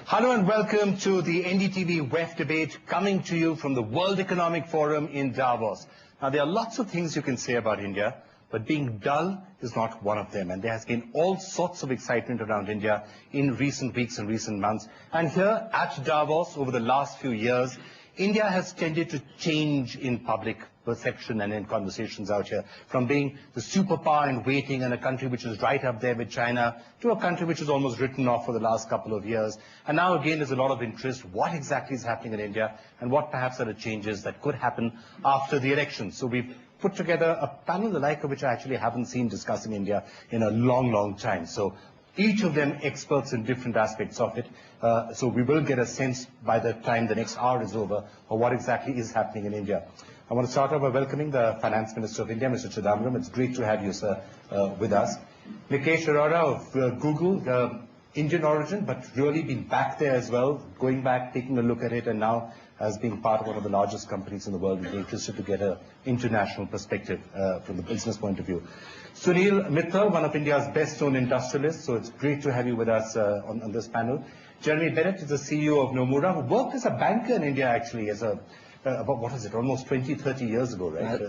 Hello and welcome to the NDTV WEF debate coming to you from the World Economic Forum in Davos. Now, there are lots of things you can say about India, but being dull is not one of them. And there has been all sorts of excitement around India in recent weeks and recent months. And here at Davos, over the last few years, India has tended to change in public perception and in conversations out here, from being the superpower in waiting and a country which is right up there with China to a country which is almost written off for the last couple of years. And now again there's a lot of interest. What exactly is happening in India and what perhaps are the changes that could happen after the election? So we've put together a panel the like of which I actually haven't seen discussing India in a long, long time. So each of them experts in different aspects of it. So we will get a sense by the time the next hour is over of what exactly is happening in India. I want to start off by welcoming the Finance Minister of India, Mr. Chidambaram. It's great to have you, sir, with us. Nikesh Arora of Google, Indian origin, but really been back there as well, going back, taking a look at it, and now as being part of one of the largest companies in the world, we'd be interested to get an international perspective from the business point of view. Sunil Mittal, one of India's best-known industrialists, so it's great to have you with us on this panel. Jeremy Bennett is the CEO of Nomura, who worked as a banker in India, actually, as a about, what is it, almost 20, 30 years ago, right?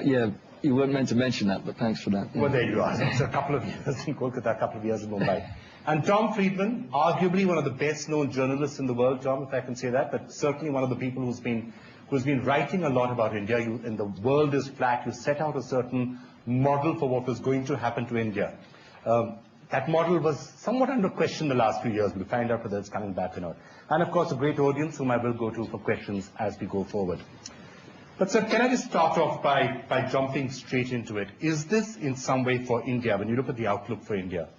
Yeah, you weren't meant to mention that, but thanks for that. Yeah. Well, there you are. It's a couple of years in Kolkata, a couple of years in Mumbai. And Tom Friedman, arguably one of the best-known journalists in the world, Tom, if I can say that, but certainly one of the people who's been writing a lot about India. In the world is flat, you set out a certain model for what was going to happen to India. That model was somewhat under question the last few years. We'll find out whether it's coming back or not. And of course, a great audience whom I will go to for questions as we go forward. But sir, can I just start off by jumping straight into it? Is this in some way for India, when you look at the outlook for India,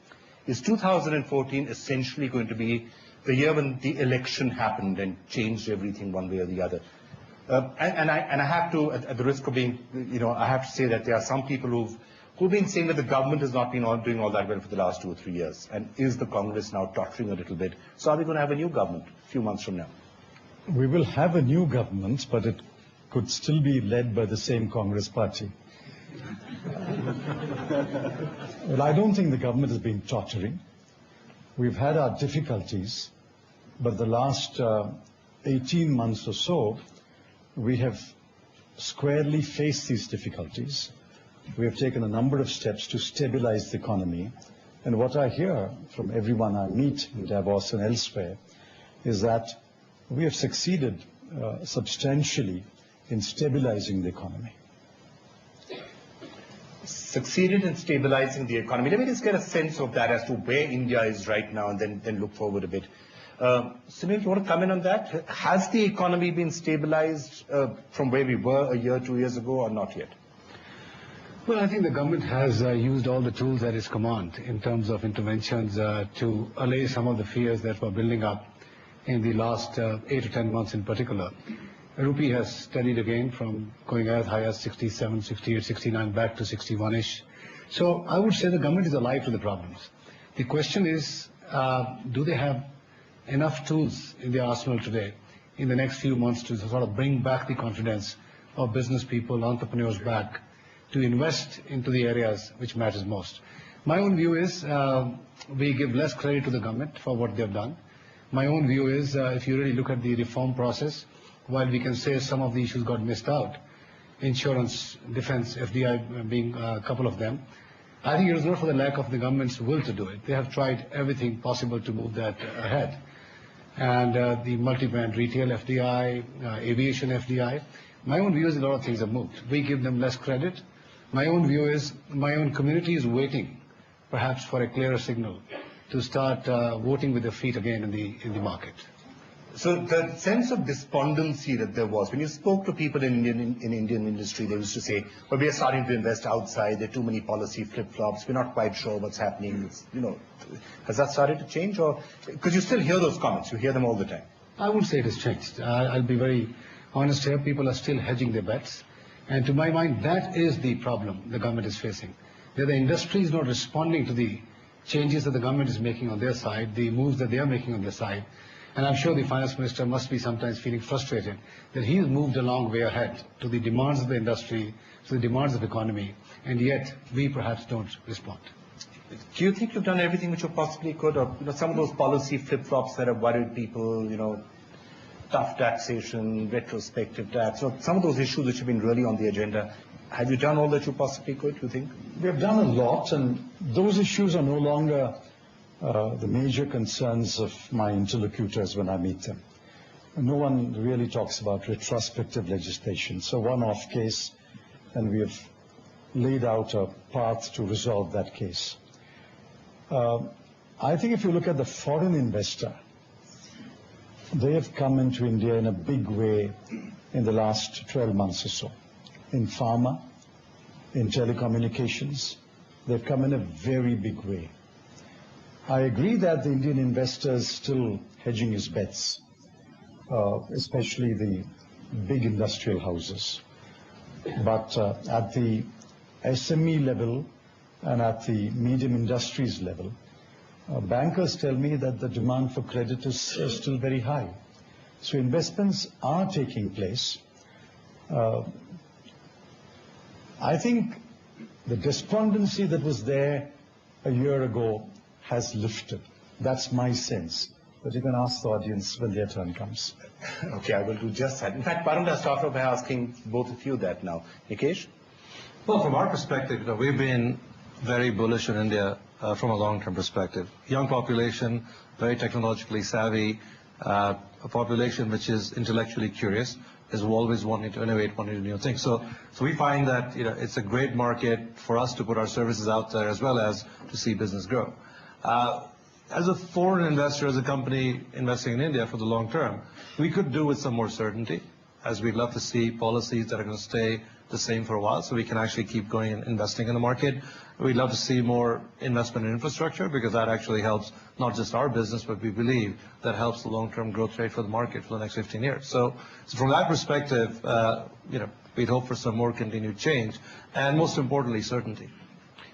is 2014 essentially going to be the year when the election happened and changed everything one way or the other? And I have to, at the risk of being, I have to say that there are some people who've been saying that the government has not been doing all that well for the last 2 or 3 years. And is the Congress now tottering a little bit? So are we going to have a new government a few months from now? We will have a new government, but it could still be led by the same Congress party. Well, I don't think the government has been tottering. We've had our difficulties, but the last 18 months or so, we have squarely faced these difficulties. We have taken a number of steps to stabilize the economy. And what I hear from everyone I meet in Davos and elsewhere is that we have succeeded substantially in stabilizing the economy. Succeeded in stabilizing the economy. Let me just get a sense of that as to where India is right now and then look forward a bit. Sunil, you want to comment on that? Has the economy been stabilized from where we were a year, 2 years ago, or not yet? Well, I think the government has used all the tools at its command in terms of interventions to allay some of the fears that were building up in the last 8 to 10 months in particular. The rupee has steadied again from going as high as 67, 68, 69 back to 61-ish. So I would say the government is alive to the problems. The question is, do they have enough tools in their arsenal today in the next few months to sort of bring back the confidence of business people, entrepreneurs back, to invest into the areas which matters most? My own view is we give less credit to the government for what they've done. My own view is if you really look at the reform process, while we can say some of the issues got missed out, insurance, defense, FDI being a couple of them, I think it was not for the lack of the government's will to do it. They have tried everything possible to move that ahead. And the multi-brand retail FDI, aviation FDI, my own view is a lot of things have moved. We give them less credit. My own view is my own community is waiting, perhaps for a clearer signal to start voting with their feet again in the market. So the sense of despondency that there was, when you spoke to people in Indian industry, they used to say, well, we are starting to invest outside, there are too many policy flip-flops, we're not quite sure what's happening. Has that started to change? Or because you still hear those comments, you hear them all the time. I would say it has changed. I'll be very honest here. People are still hedging their bets. And to my mind, that is the problem the government is facing. That the industry is not responding to the changes that the government is making on their side, the moves that they are making on their side. And I'm sure the finance minister must be sometimes feeling frustrated that he's moved a long way ahead to the demands of the industry, to the demands of the economy, and yet we perhaps don't respond. Do you think you've done everything which you possibly could? Or some of those policy flip-flops that have worried people, tough taxation, retrospective tax, some of those issues which have been really on the agenda, have you done all that you possibly could, you think? We have done a lot, and those issues are no longer the major concerns of my interlocutors when I meet them. No one really talks about retrospective legislation. So one-off case, and we have laid out a path to resolve that case. I think if you look at the foreign investor, they have come into India in a big way in the last 12 months or so. In pharma, in telecommunications, they've come in a very big way. I agree that the Indian investor is still hedging his bets, especially the big industrial houses. But at the SME level and at the medium industries level, bankers tell me that the demand for credit is still very high. So investments are taking place. I think the despondency that was there a year ago has lifted. That's my sense. But you can ask the audience when their turn comes. Okay, I will do just that. In fact, Varun, I'll start off by asking both of you that now. Nikesh? Well, from our perspective, we've been very bullish on India from a long-term perspective. Young population, very technologically savvy, a population which is intellectually curious, is always wanting to innovate, wanting to do new things. So we find that it's a great market for us to put our services out there as well as to see business grow. As a foreign investor, as a company investing in India for the long term, we could do with some more certainty, as we'd love to see policies that are going to stay the same for a while so we can actually keep going and investing in the market. We'd love to see more investment in infrastructure because that actually helps not just our business, but we believe that helps the long-term growth rate for the market for the next 15 years. So from that perspective, we'd hope for some more continued change and most importantly, certainty.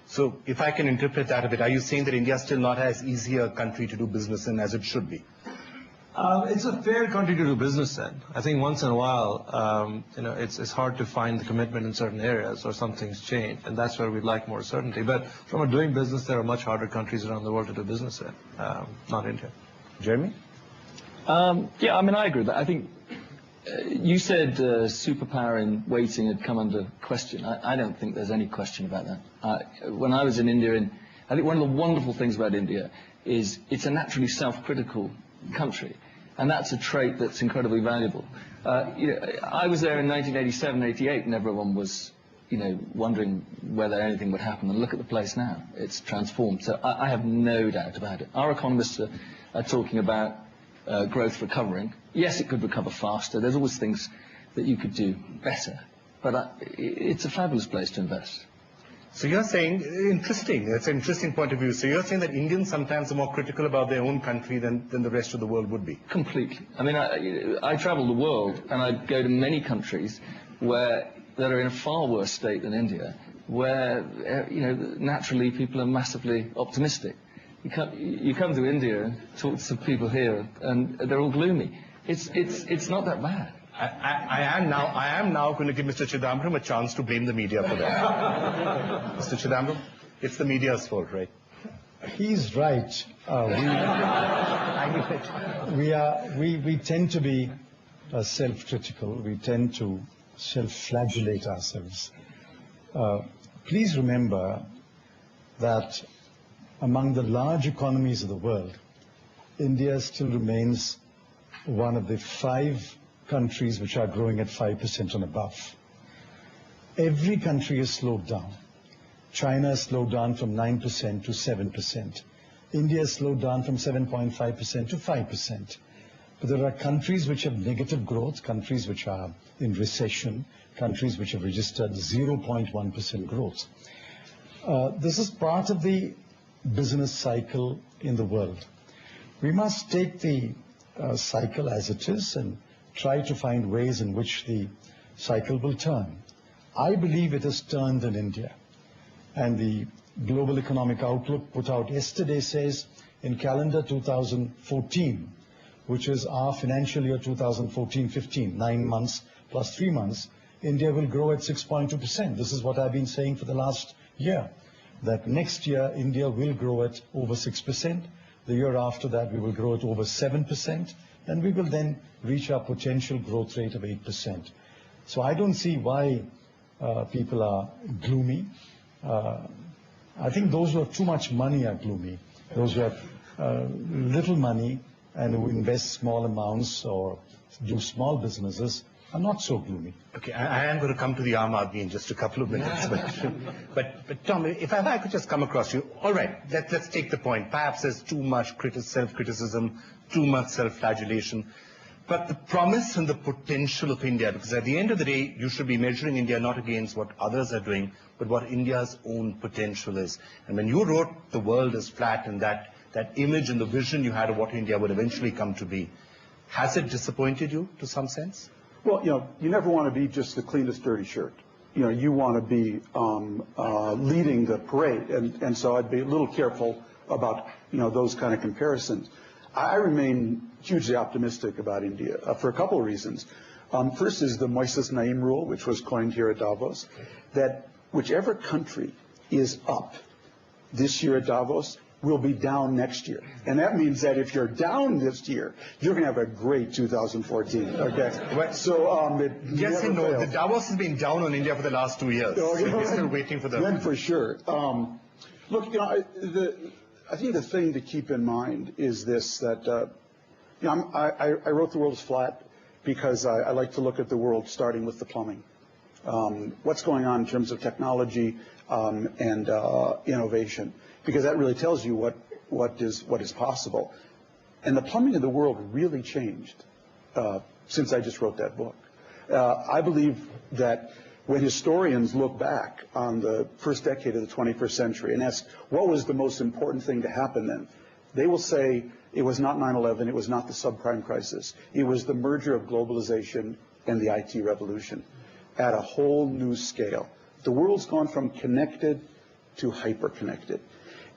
So if I can interpret that a bit, are you saying that India is still not as easy a country to do business in as it should be? It's a fair country to do business in. I think once in a while, it's hard to find the commitment in certain areas or some things change, and that's where we'd like more certainty. But from a doing business, there are much harder countries around the world to do business in, not India. Jeremy? Yeah, I mean, I agree with that. I think you said superpower in waiting had come under question. I don't think there's any question about that. When I was in India, I think one of the wonderful things about India is it's a naturally self-critical country, and that's a trait that's incredibly valuable. I was there in 1987, 88, and everyone was, wondering whether anything would happen. And look at the place now; it's transformed. So I have no doubt about it. Our economists are talking about growth recovering. Yes, it could recover faster. There's always things that you could do better, but it's a fabulous place to invest. So you're saying, interesting, that's an interesting point of view. So you're saying that Indians sometimes are more critical about their own country than the rest of the world would be? Completely. I mean, I travel the world, and I go to many countries that are in a far worse state than India, where, naturally people are massively optimistic. You come to India and talk to some people here, and they're all gloomy. It's not that bad. I am now going to give Mr. Chidambaram a chance to blame the media for that. Mr. Chidambaram, it's the media's fault, right? He's right. We tend to be self-critical. We tend to self-flagellate ourselves. Please remember that among the large economies of the world, India still remains one of the 5 countries which are growing at 5% and above. Every country has slowed down. China has slowed down from 9% to 7%. India has slowed down from 7.5% to 5%. But there are countries which have negative growth, countries which are in recession, countries which have registered 0.1% growth. This is part of the business cycle in the world. We must take the cycle as it is and try to find ways in which the cycle will turn. I believe it has turned in India. And the Global Economic Outlook put out yesterday says in calendar 2014, which is our financial year 2014-15, 9 months plus 3 months, India will grow at 6.2%. This is what I've been saying for the last year. that next year India will grow at over 6%. The year after that, we will grow at over 7%, and we will then reach our potential growth rate of 8%. So I don't see why people are gloomy. I think those who have too much money are gloomy. Those who have little money and who invest small amounts or do small businesses are not so gloomy. Okay, I am going to come to the Aam Aadmi in just a couple of minutes. But Tom, if I could just come across you. All right, let's take the point. Perhaps there's too much self-criticism, too much self-flagellation. But the promise and the potential of India, because at the end of the day, you should be measuring India not against what others are doing, but what India's own potential is. And when you wrote The World is Flat, and that image and the vision you had of what India would eventually come to be, has it disappointed you to some sense? Well, you never want to be just the cleanest dirty shirt. You want to be leading the parade, and so I'd be a little careful about those kind of comparisons. I remain hugely optimistic about India for a couple of reasons. First is the Moises Naim rule, which was coined here at Davos, that whichever country is up this year at Davos will be down next year. And that means that if you're down this year, you're going to have a great 2014. Okay. So yes and no. The Davos has been down on India for the last 2 years. So we're still waiting for the. Then for sure. Look, I think the thing to keep in mind is this: that I wrote The World is Flat because I like to look at the world starting with the plumbing. What's going on in terms of technology and innovation? Because that really tells you what is possible. And the plumbing of the world really changed since I just wrote that book. I believe that when historians look back on the first decade of the 21st century and ask what was the most important thing to happen then, they will say it was not 9/11, it was not the subprime crisis, it was the merger of globalization and the IT revolution at a whole new scale. The world's gone from connected to hyper-connected.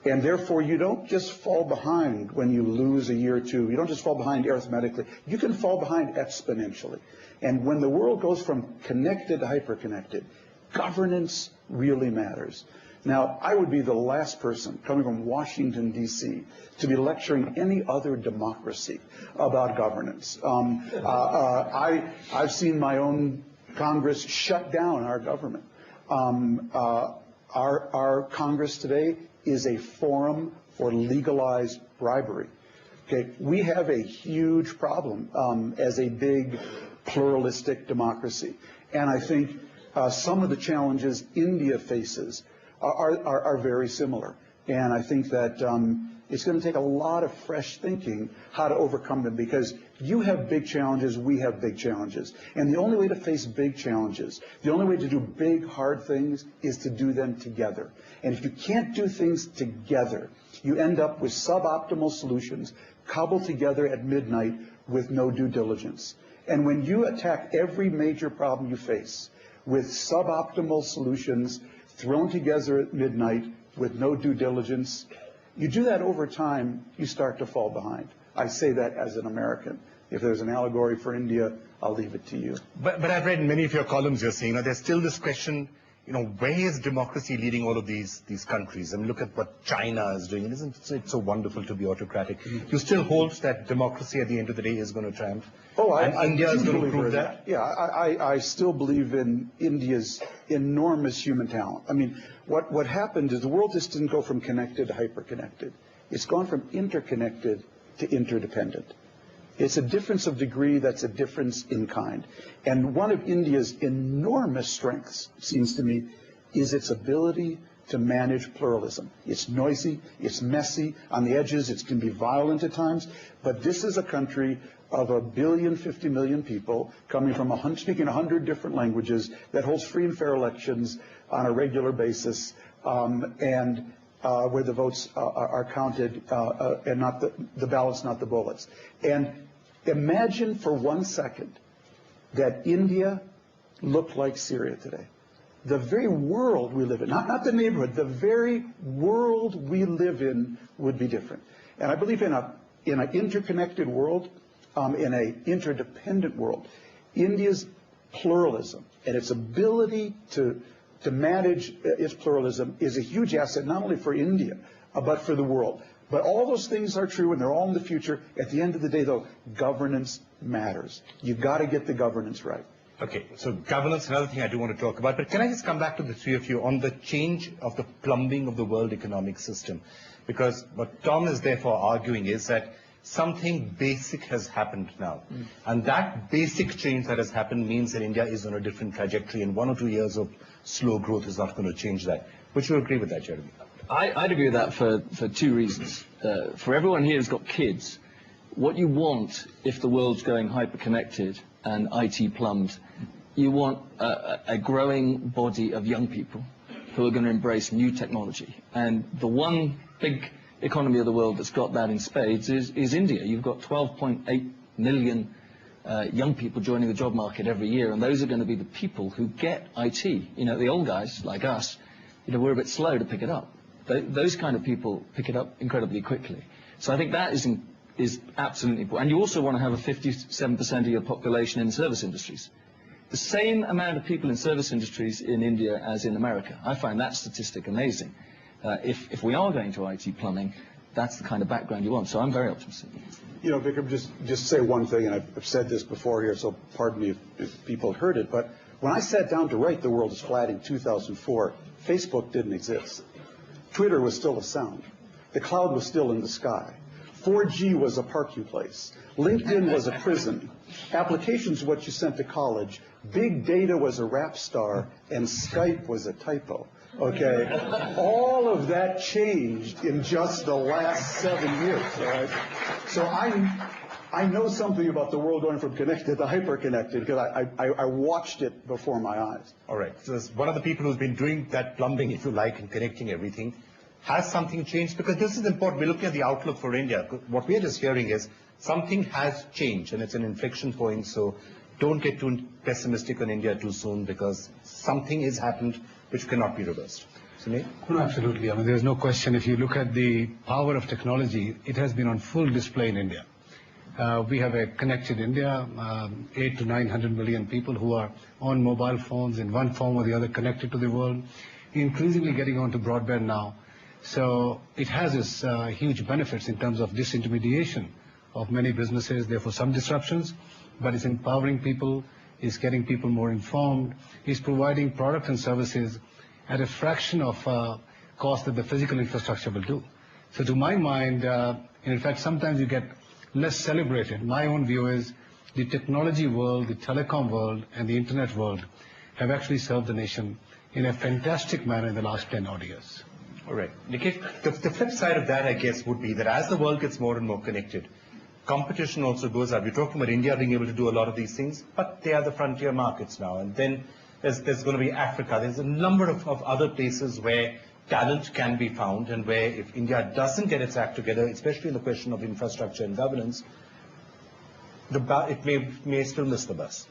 And therefore, you don't just fall behind when you lose a year or two. You don't just fall behind arithmetically. You can fall behind exponentially. And when the world goes from connected to hyper-connected, governance really matters. Now, I would be the last person coming from Washington, D.C., to be lecturing any other democracy about governance. I've seen my own Congress shut down our government. Our Congress today is a forum for legalized bribery. Okay, we have a huge problem as a big pluralistic democracy, and I think some of the challenges India faces are very similar. And I think that it's going to take a lot of fresh thinking how to overcome them, because you have big challenges, we have big challenges. And the only way to face big challenges, the only way to do big, hard things is to do them together. And if you can't do things together, you end up with suboptimal solutions cobbled together at midnight with no due diligence. And when you attack every major problem you face with suboptimal solutions thrown together at midnight with no due diligence, you do that over time, you start to fall behind. I say that as an American. If there's an allegory for India, I'll leave it to you. But I've read in many of your columns you're saying, there's still this question, where is democracy leading all of these countries? I mean, look at what China is doing. Isn't it so wonderful to be autocratic? You still hold that democracy at the end of the day is going to triumph? And India is going to prove that? Yeah, I still believe in India's enormous human talent. I mean, what happened is the world just didn't go from connected to hyper-connected. It's gone from interconnected to interdependent. It's a difference of degree that's a difference in kind. And one of India's enormous strengths, it seems to me, is its ability to manage pluralism. It's noisy, it's messy, on the edges it can be violent at times, but this is a country of 1.05 billion people coming from speaking 100 different languages that holds free and fair elections on a regular basis, and where the votes are counted and not the ballots, not the bullets. And imagine for 1 second that India looked like Syria today. The very world we live in, not the neighborhood, the very world we live in would be different. And I believe in an interconnected world, in an interdependent world, India's pluralism and its ability to to manage its pluralism is a huge asset, not only for India, but for the world. But all those things are true, and they're all in the future. At the end of the day, though, governance matters. You've got to get the governance right. Okay, so governance, another thing I do want to talk about, but can I just come back to the three of you on the change of the plumbing of the world economic system? Because what Tom is therefore arguing is that something basic has happened now. And that basic change that has happened means that India is on a different trajectory, and 1 or 2 years of slow growth is not going to change that. Would you agree with that, Jeremy? I'd agree with that for two reasons. For everyone here who's got kids, what you want if the world's going hyper-connected and IT plumbed, you want a growing body of young people who are going to embrace new technology. And the one big economy of the world that's got that in spades is India. You've got 12.8 million young people joining the job market every year, and those are going to be the people who get IT. You know, the old guys like us, you know, we're a bit slow to pick it up. Those kind of people pick it up incredibly quickly. So I think that is absolutely important. And you also want to have a 57% of your population in service industries. The same amount of people in service industries in India as in America. I find that statistic amazing. If we are going to IT plumbing, that's the kind of background you want. So I'm very optimistic. You know, Vikram, just say one thing, and I've said this before here, so pardon me if people have heard it, but when I sat down to write The World is Flat in 2004, Facebook didn't exist. Twitter was still a sound. The cloud was still in the sky. 4G was a parking place. LinkedIn was a prison. Applications were what you sent to college. Big data was a rap star, and Skype was a typo. Okay, all of that changed in just the last 7 years. All right? So I know something about the world going from connected to hyper-connected because I watched it before my eyes. All right. So as one of the people who's been doing that plumbing, if you like, and connecting everything, has something changed? Because this is important. We're looking at the outlook for India. What we're just hearing is something has changed, and it's an inflection point. So don't get too pessimistic on India too soon, because something has happened which cannot be reversed. Sunil? No, absolutely. I mean, there's no question. If you look at the power of technology, it has been on full display in India. We have a connected India, 800 to 900 million people who are on mobile phones in one form or the other connected to the world, increasingly getting onto broadband now. So it has its huge benefits in terms of disintermediation of many businesses, therefore some disruptions, but it's empowering people, it's getting people more informed, it's providing products and services at a fraction of cost that the physical infrastructure will do. So to my mind, in fact, sometimes you get less celebrated. My own view is the technology world, the telecom world, and the internet world have actually served the nation in a fantastic manner in the last 10 odd years. All right. Nikesh, the flip side of that, I guess, would be that as the world gets more and more connected, competition also goes up. We're talking about India being able to do a lot of these things, but they are the frontier markets now. And then there's going to be Africa. There's a number of other places where talent can be found, and where if India doesn't get its act together, especially in the question of infrastructure and governance, it may still miss the bus.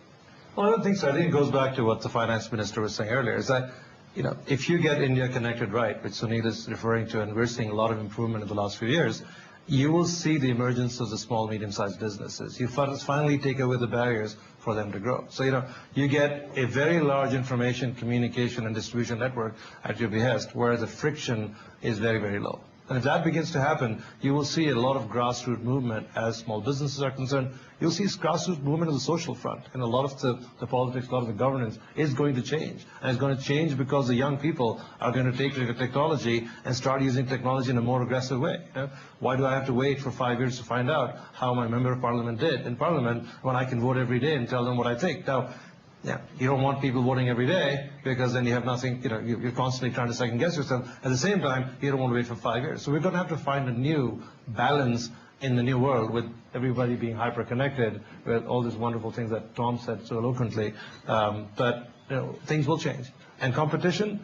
Well, I don't think so. I think it goes back to what the finance minister was saying earlier, is that, you know, if you get India connected right, which Sunil is referring to, and we're seeing a lot of improvement in the last few years, you will see the emergence of the small, medium-sized businesses. You finally take away the barriers for them to grow. So, you know, you get a very large information, communication, and distribution network at your behest, where the friction is very, very low. And if that begins to happen, you will see a lot of grassroots movement as small businesses are concerned. You'll see grassroots movement on the social front. And a lot of the politics, a lot of the governance is going to change. And it's going to change because the young people are going to take the technology and start using technology in a more aggressive way. You know? Why do I have to wait for 5 years to find out how my member of parliament did in parliament when I can vote every day and tell them what I think? Now, yeah, you don't want people voting every day, because then you have nothing, you know, you're constantly trying to second guess yourself. At the same time, you don't want to wait for 5 years. So we're going to have to find a new balance in the new world, with everybody being hyper-connected, with all these wonderful things that Tom said so eloquently. But you know, things will change. And competition,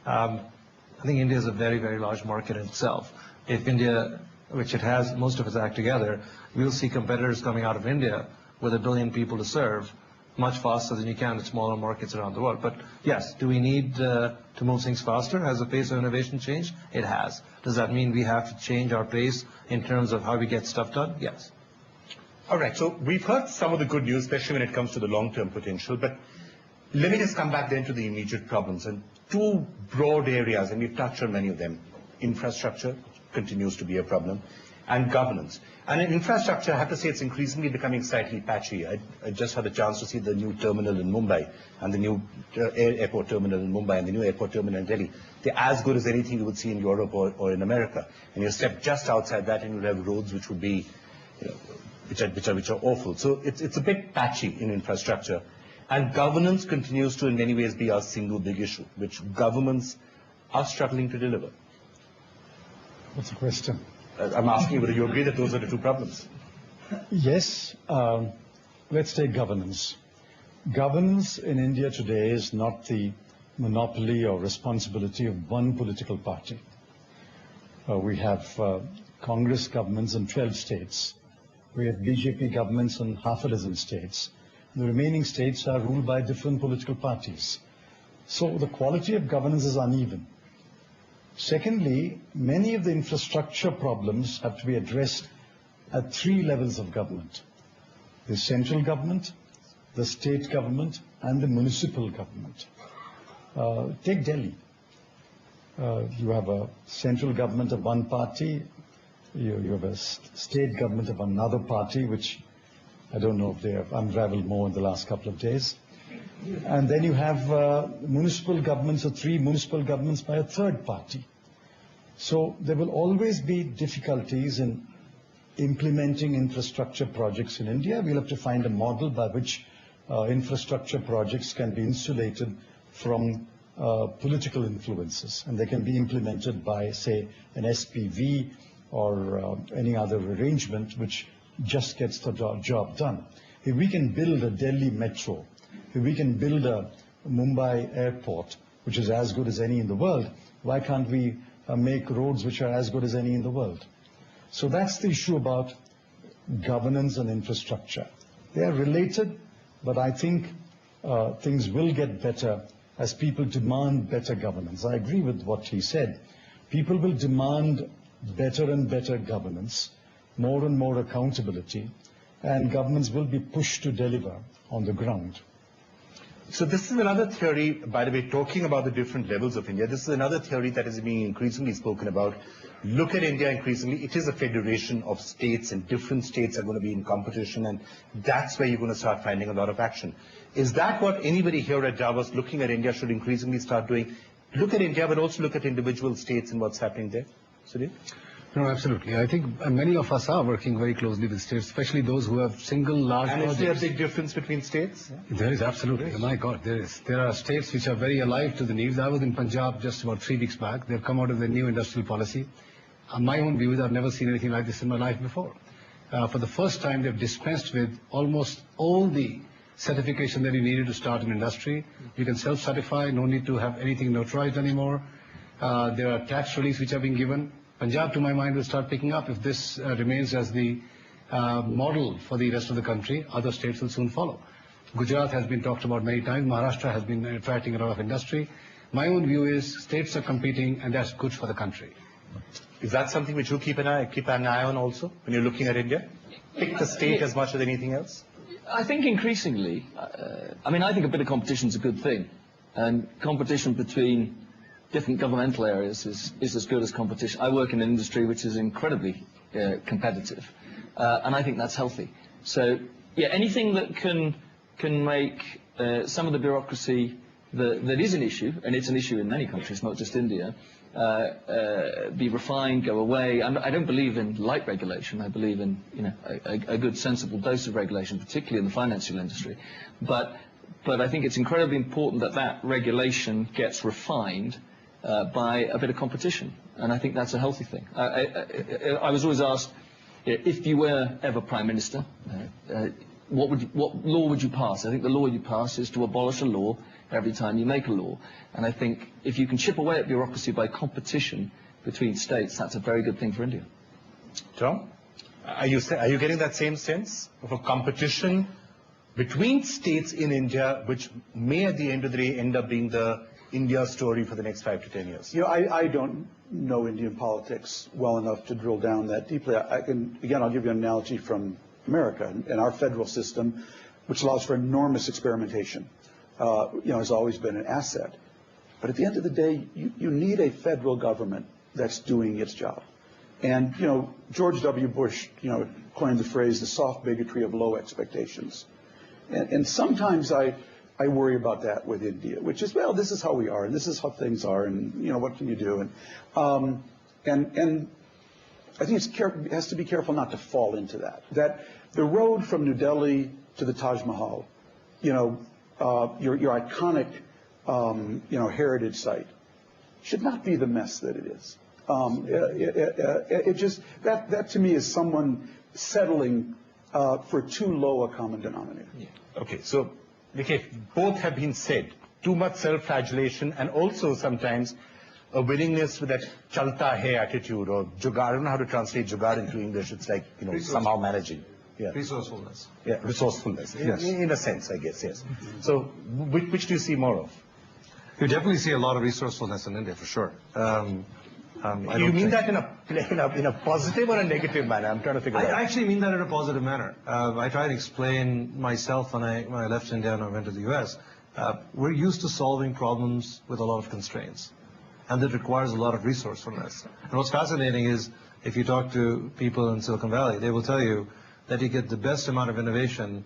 I think India is a very, very large market in itself. If India, which it has most of its act together, we'll see competitors coming out of India with 1 billion people to serve, much faster than you can in smaller markets around the world. But yes, do we need to move things faster? Has the pace of innovation changed? It has. Does that mean we have to change our pace in terms of how we get stuff done? Yes. All right, so we've heard some of the good news, especially when it comes to the long-term potential, but let me just come back then to the immediate problems. And two broad areas, and we've touched on many of them. Infrastructure continues to be a problem, and governance. And in infrastructure, I have to say it's increasingly becoming slightly patchy. I just had a chance to see the new terminal in Mumbai, and the new airport terminal in Mumbai, and the new airport terminal in Delhi. They're as good as anything you would see in Europe or in America. And you step just outside that, and you'll have roads which would be, which are awful. So it's a bit patchy in infrastructure. And governance continues to, in many ways, be our single big issue, which governments are struggling to deliver. What's the question? I'm asking you whether you agree that those are the two problems. Yes. Let's take governance. Governance in India today is not the monopoly or responsibility of one political party. We have Congress governments in 12 states. We have BJP governments in half a dozen states. The remaining states are ruled by different political parties. So the quality of governance is uneven. Secondly, many of the infrastructure problems have to be addressed at three levels of government: the central government, the state government, and the municipal government. Take Delhi. You have a central government of one party, you have a state government of another party, which I don't know if they have unraveled more in the last couple of days. And then you have municipal governments, or three municipal governments by a third party. So there will always be difficulties in implementing infrastructure projects in India. We'll have to find a model by which infrastructure projects can be insulated from political influences, and they can be implemented by, say, an SPV or any other arrangement which just gets the job done. If we can build a Delhi metro, if we can build a Mumbai airport, which is as good as any in the world, why can't we make roads which are as good as any in the world? So that's the issue about governance and infrastructure. They are related, but I think things will get better as people demand better governance. I agree with what he said. People will demand better and better governance, more and more accountability, and governments will be pushed to deliver on the ground. So this is another theory, by the way, talking about the different levels of India. This is another theory that is being increasingly spoken about. Look at India increasingly. It is a federation of states, and different states are going to be in competition, and that's where you're going to start finding a lot of action. Is that what anybody here at Davos looking at India should increasingly start doing? Look at India, but also look at individual states and what's happening there. Sudhir? No, absolutely. I think many of us are working very closely with states, especially those who have single large projects. And is there a big difference between states? There is, absolutely. My God, there is. There are states which are very alive to the needs. I was in Punjab just about 3 weeks back. They've come out of their new industrial policy. My own view is I've never seen anything like this in my life before. For the first time, they've dispensed with almost all the certification that you needed to start an industry. You can self-certify, no need to have anything notarized anymore. There are tax reliefs which are being given. Punjab, to my mind, will start picking up if this remains as the model for the rest of the country. Other states will soon follow. Gujarat has been talked about many times. Maharashtra has been attracting a lot of industry. My own view is states are competing, and that's good for the country. Is that something which you keep an eye on also when you're looking at India? Pick the state as much as anything else? I think increasingly, I think a bit of competition is a good thing. And competition between different governmental areas is as good as competition. I work in an industry which is incredibly competitive, and I think that's healthy. So, yeah, anything that can make some of the bureaucracy that is an issue, and it's an issue in many countries, not just India, be refined, go away. I don't believe in light regulation. I believe in a good, sensible dose of regulation, particularly in the financial industry. But I think it's incredibly important that regulation gets refined by a bit of competition, and I think that's a healthy thing. I was always asked, if you were ever Prime Minister, what law would you pass? I think the law you pass is to abolish a law every time you make a law, and I think if you can chip away at bureaucracy by competition between states, that's a very good thing for India. Tom, are you getting that same sense of a competition between states in India, which may at the end of the day end up being the India story for the next 5 to 10 years? I don't know Indian politics well enough to drill down that deeply. I'll give you an analogy from America and our federal system, which allows for enormous experimentation. Has always been an asset. But at the end of the day, you need a federal government that's doing its job. And, George W. Bush, coined the phrase, the soft bigotry of low expectations. And sometimes I worry about that with India, which is, well, this is how we are, and this is how things are, and, what can you do? And I think it has to be careful not to fall into that. That the road from New Delhi to the Taj Mahal, your iconic, heritage site, should not be the mess that it is. It just, that to me is someone settling for too low a common denominator. Yeah. Okay, so, Vikesh, both have been said. Too much self-flagellation and also sometimes a willingness with that chalta hai attitude or jugaad. I don't know how to translate jugaad into English. It's like, somehow managing. Yeah. Resourcefulness. Yeah, resourcefulness. Yes. In a sense, I guess, yes. So, which do you see more of? You definitely see a lot of resourcefulness in India, for sure. You mean that in a positive or a negative manner? I'm trying to figure out. I actually mean that in a positive manner. I try to explain myself when I left India and I went to the US. We're used to solving problems with a lot of constraints, and that requires a lot of resourcefulness. And what's fascinating is, if you talk to people in Silicon Valley, they will tell you that you get the best amount of innovation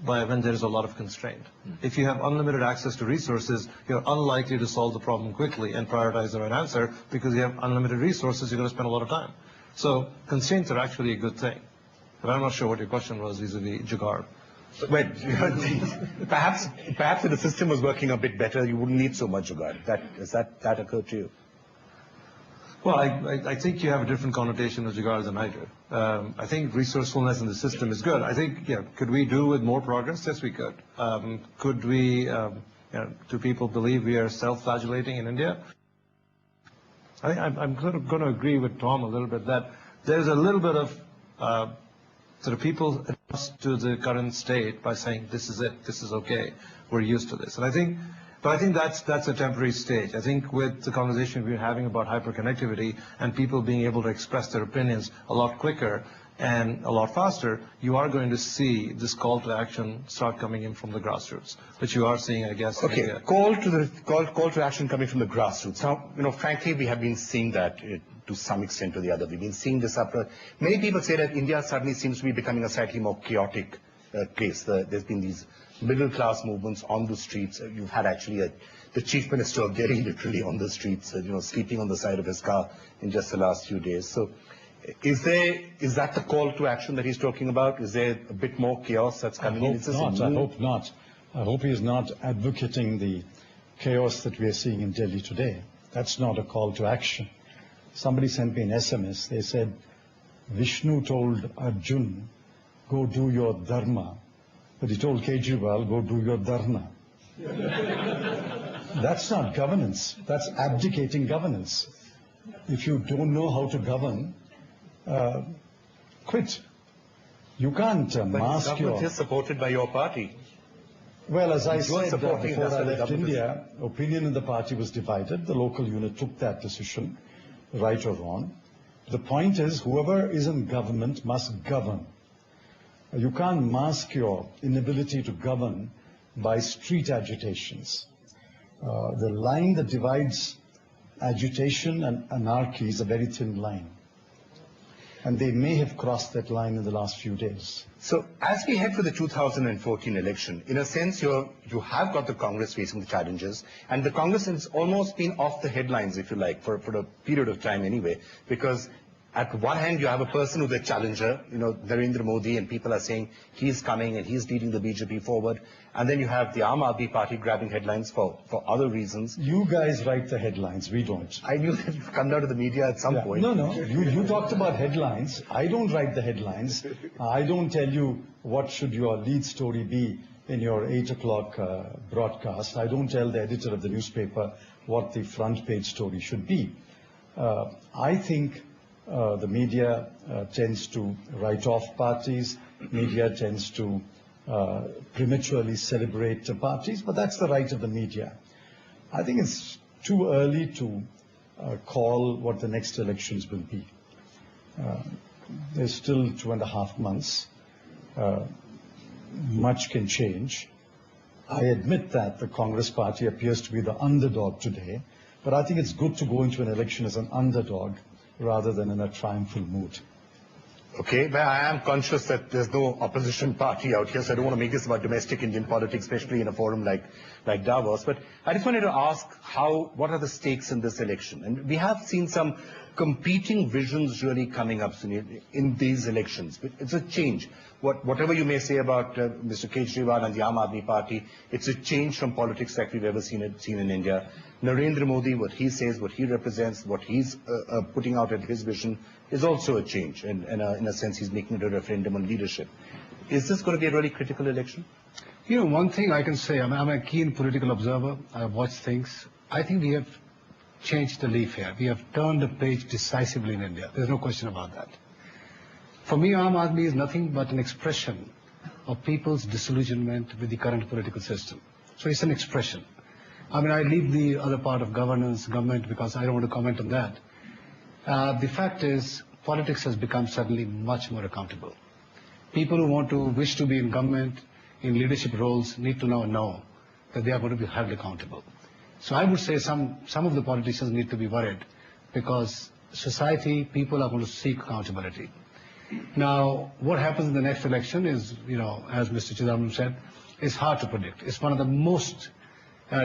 by when there is a lot of constraint. If you have unlimited access to resources, you're unlikely to solve the problem quickly and prioritize the right answer, because you have unlimited resources, you're going to spend a lot of time. So constraints are actually a good thing. But I'm not sure what your question was vis-a-vis jugaad. Well, perhaps if the system was working a bit better, you wouldn't need so much jugaad. Does that occur to you? Well, I think you have a different connotation of jugaad than I do. I think resourcefulness in the system is good. I think, could we do with more progress? Yes, we could. Could we, do people believe we are self-flagellating in India? I'm going to agree with Tom a little bit that there's a little bit of sort of people adjust to the current state by saying, this is it, this is okay, we're used to this. And I think that's a temporary stage. I think with the conversation we're having about hyperconnectivity and people being able to express their opinions a lot quicker and a lot faster, you are going to see this call to action start coming in from the grassroots, which you are seeing, I guess. Okay, call to action coming from the grassroots. Now, frankly, we have been seeing that to some extent or the other. We've been seeing this after. Many people say that India suddenly seems to be becoming a slightly more chaotic place. There's been these middle-class movements on the streets. You've had actually the Chief Minister of Delhi literally on the streets, sleeping on the side of his car in just the last few days. So is that the call to action that he's talking about? Is there a bit more chaos that's coming in? I hope not. I hope he is not advocating the chaos that we are seeing in Delhi today. That's not a call to action. Somebody sent me an SMS. They said, Vishnu told Arjun, go do your dharma. But he told Kejriwal, go do your dharna. That's not governance. That's abdicating governance. If you don't know how to govern, quit. You can't mask but the your... government is supported by your party. Well, as I said before supporting I that's why the left government is- India, opinion in the party was divided. The local unit took that decision, right or wrong. The point is, whoever is in government must govern. You can't mask your inability to govern by street agitations. The line that divides agitation and anarchy is a very thin line. And they may have crossed that line in the last few days. So as we head for the 2014 election, in a sense, you have got the Congress facing the challenges, and the Congress has almost been off the headlines, if you like, for a period of time anyway, because at one hand, you have a person who's a challenger, Narendra Modi, and people are saying he's coming and he's leading the BJP forward. And then you have the Aam Aadmi Party grabbing headlines for other reasons. You guys write the headlines, we don't. I knew that you'd come down to the media at some point. No, you talked about headlines. I don't write the headlines. I don't tell you what should your lead story be in your 8 o'clock broadcast. I don't tell the editor of the newspaper what the front page story should be. I think the media tends to write off parties. Media tends to prematurely celebrate parties, but that's the right of the media. I think it's too early to call what the next elections will be. There's still 2.5 months. Much can change. I admit that the Congress party appears to be the underdog today, but I think it's good to go into an election as an underdog rather than in a triumphal mood. Okay, but I am conscious that there's no opposition party out here, so I don't want to make this about domestic Indian politics, especially in a forum like Davos. But I just wanted to ask what are the stakes in this election? And we have seen some competing visions really coming up in these elections. It's a change. Whatever you may say about Mr. Kejriwal and the Aam Aadmi Party, it's a change from politics like we've ever seen in India. Narendra Modi, what he says, what he represents, what he's putting out as his vision is also a change. And in a sense, he's making it a referendum on leadership. Is this going to be a really critical election? You know, one thing I can say, I'm a keen political observer. I watch things. I think we have changed the leaf here. We have turned the page decisively in India. There's no question about that. For me, Aam Aadmi is nothing but an expression of people's disillusionment with the current political system. So it's an expression. I mean, I leave the other part of government, because I don't want to comment on that. The fact is, politics has become suddenly much more accountable. People who wish to be in government, in leadership roles, need to now know that they are going to be held accountable. So I would say some of the politicians need to be worried, because society, people are going to seek accountability. Now, what happens in the next election is, you know, as Mr. Chidambaram said, is hard to predict. It's one of the most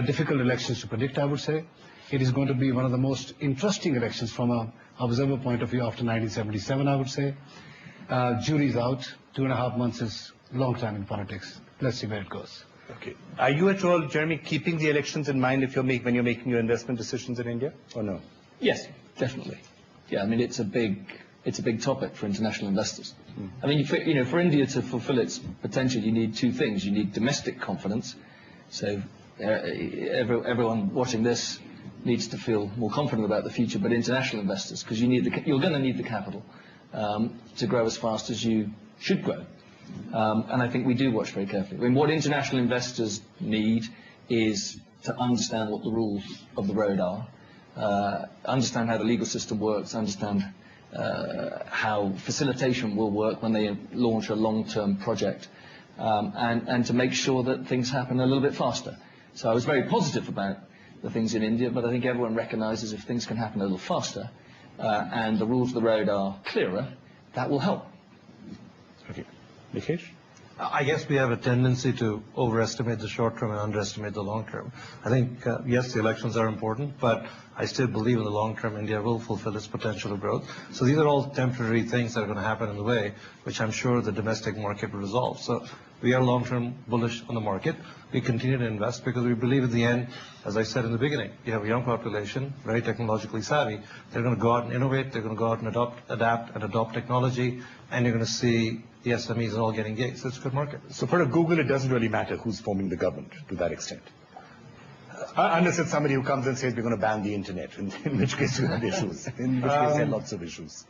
difficult elections to predict, I would say. It is going to be one of the most interesting elections from an observer point of view after 1977, I would say. Jury's out. 2.5 months is a long time in politics. Let's see where it goes. Okay. Are you at all, Jeremy, keeping the elections in mind when you're making your investment decisions in India, or no? Yes, definitely. Yeah, I mean, it's a big topic for international investors. I mean, for India to fulfill its potential, you need two things. You need domestic confidence. So everyone watching this needs to feel more confident about the future, but international investors, because you're going to need the capital to grow as fast as you should grow. And I think we do watch very carefully. I mean, what international investors need is to understand what the rules of the road are, understand how the legal system works, understand how facilitation will work when they launch a long-term project, and to make sure that things happen a little bit faster. So I was very positive about the things in India, but I think everyone recognizes if things can happen a little faster and the rules of the road are clearer, that will help. Okay. Nikesh? I guess we have a tendency to overestimate the short term and underestimate the long term. I think, yes, the elections are important, but I still believe in the long term India will fulfill its potential of growth. So these are all temporary things that are going to happen in the way, which I'm sure the domestic market will resolve. So we are long-term bullish on the market. We continue to invest because we believe in the end, as I said in the beginning, you have a young population, very technologically savvy. They're going to go out and innovate. They're going to go out and adapt and adopt technology. And you're going to see the SMEs are all getting gigs. It's a good market. So for a Google, it doesn't really matter who's forming the government to that extent. Unless it's somebody who comes and says we're going to ban the internet, in which case you have issues. In which case there are lots of issues.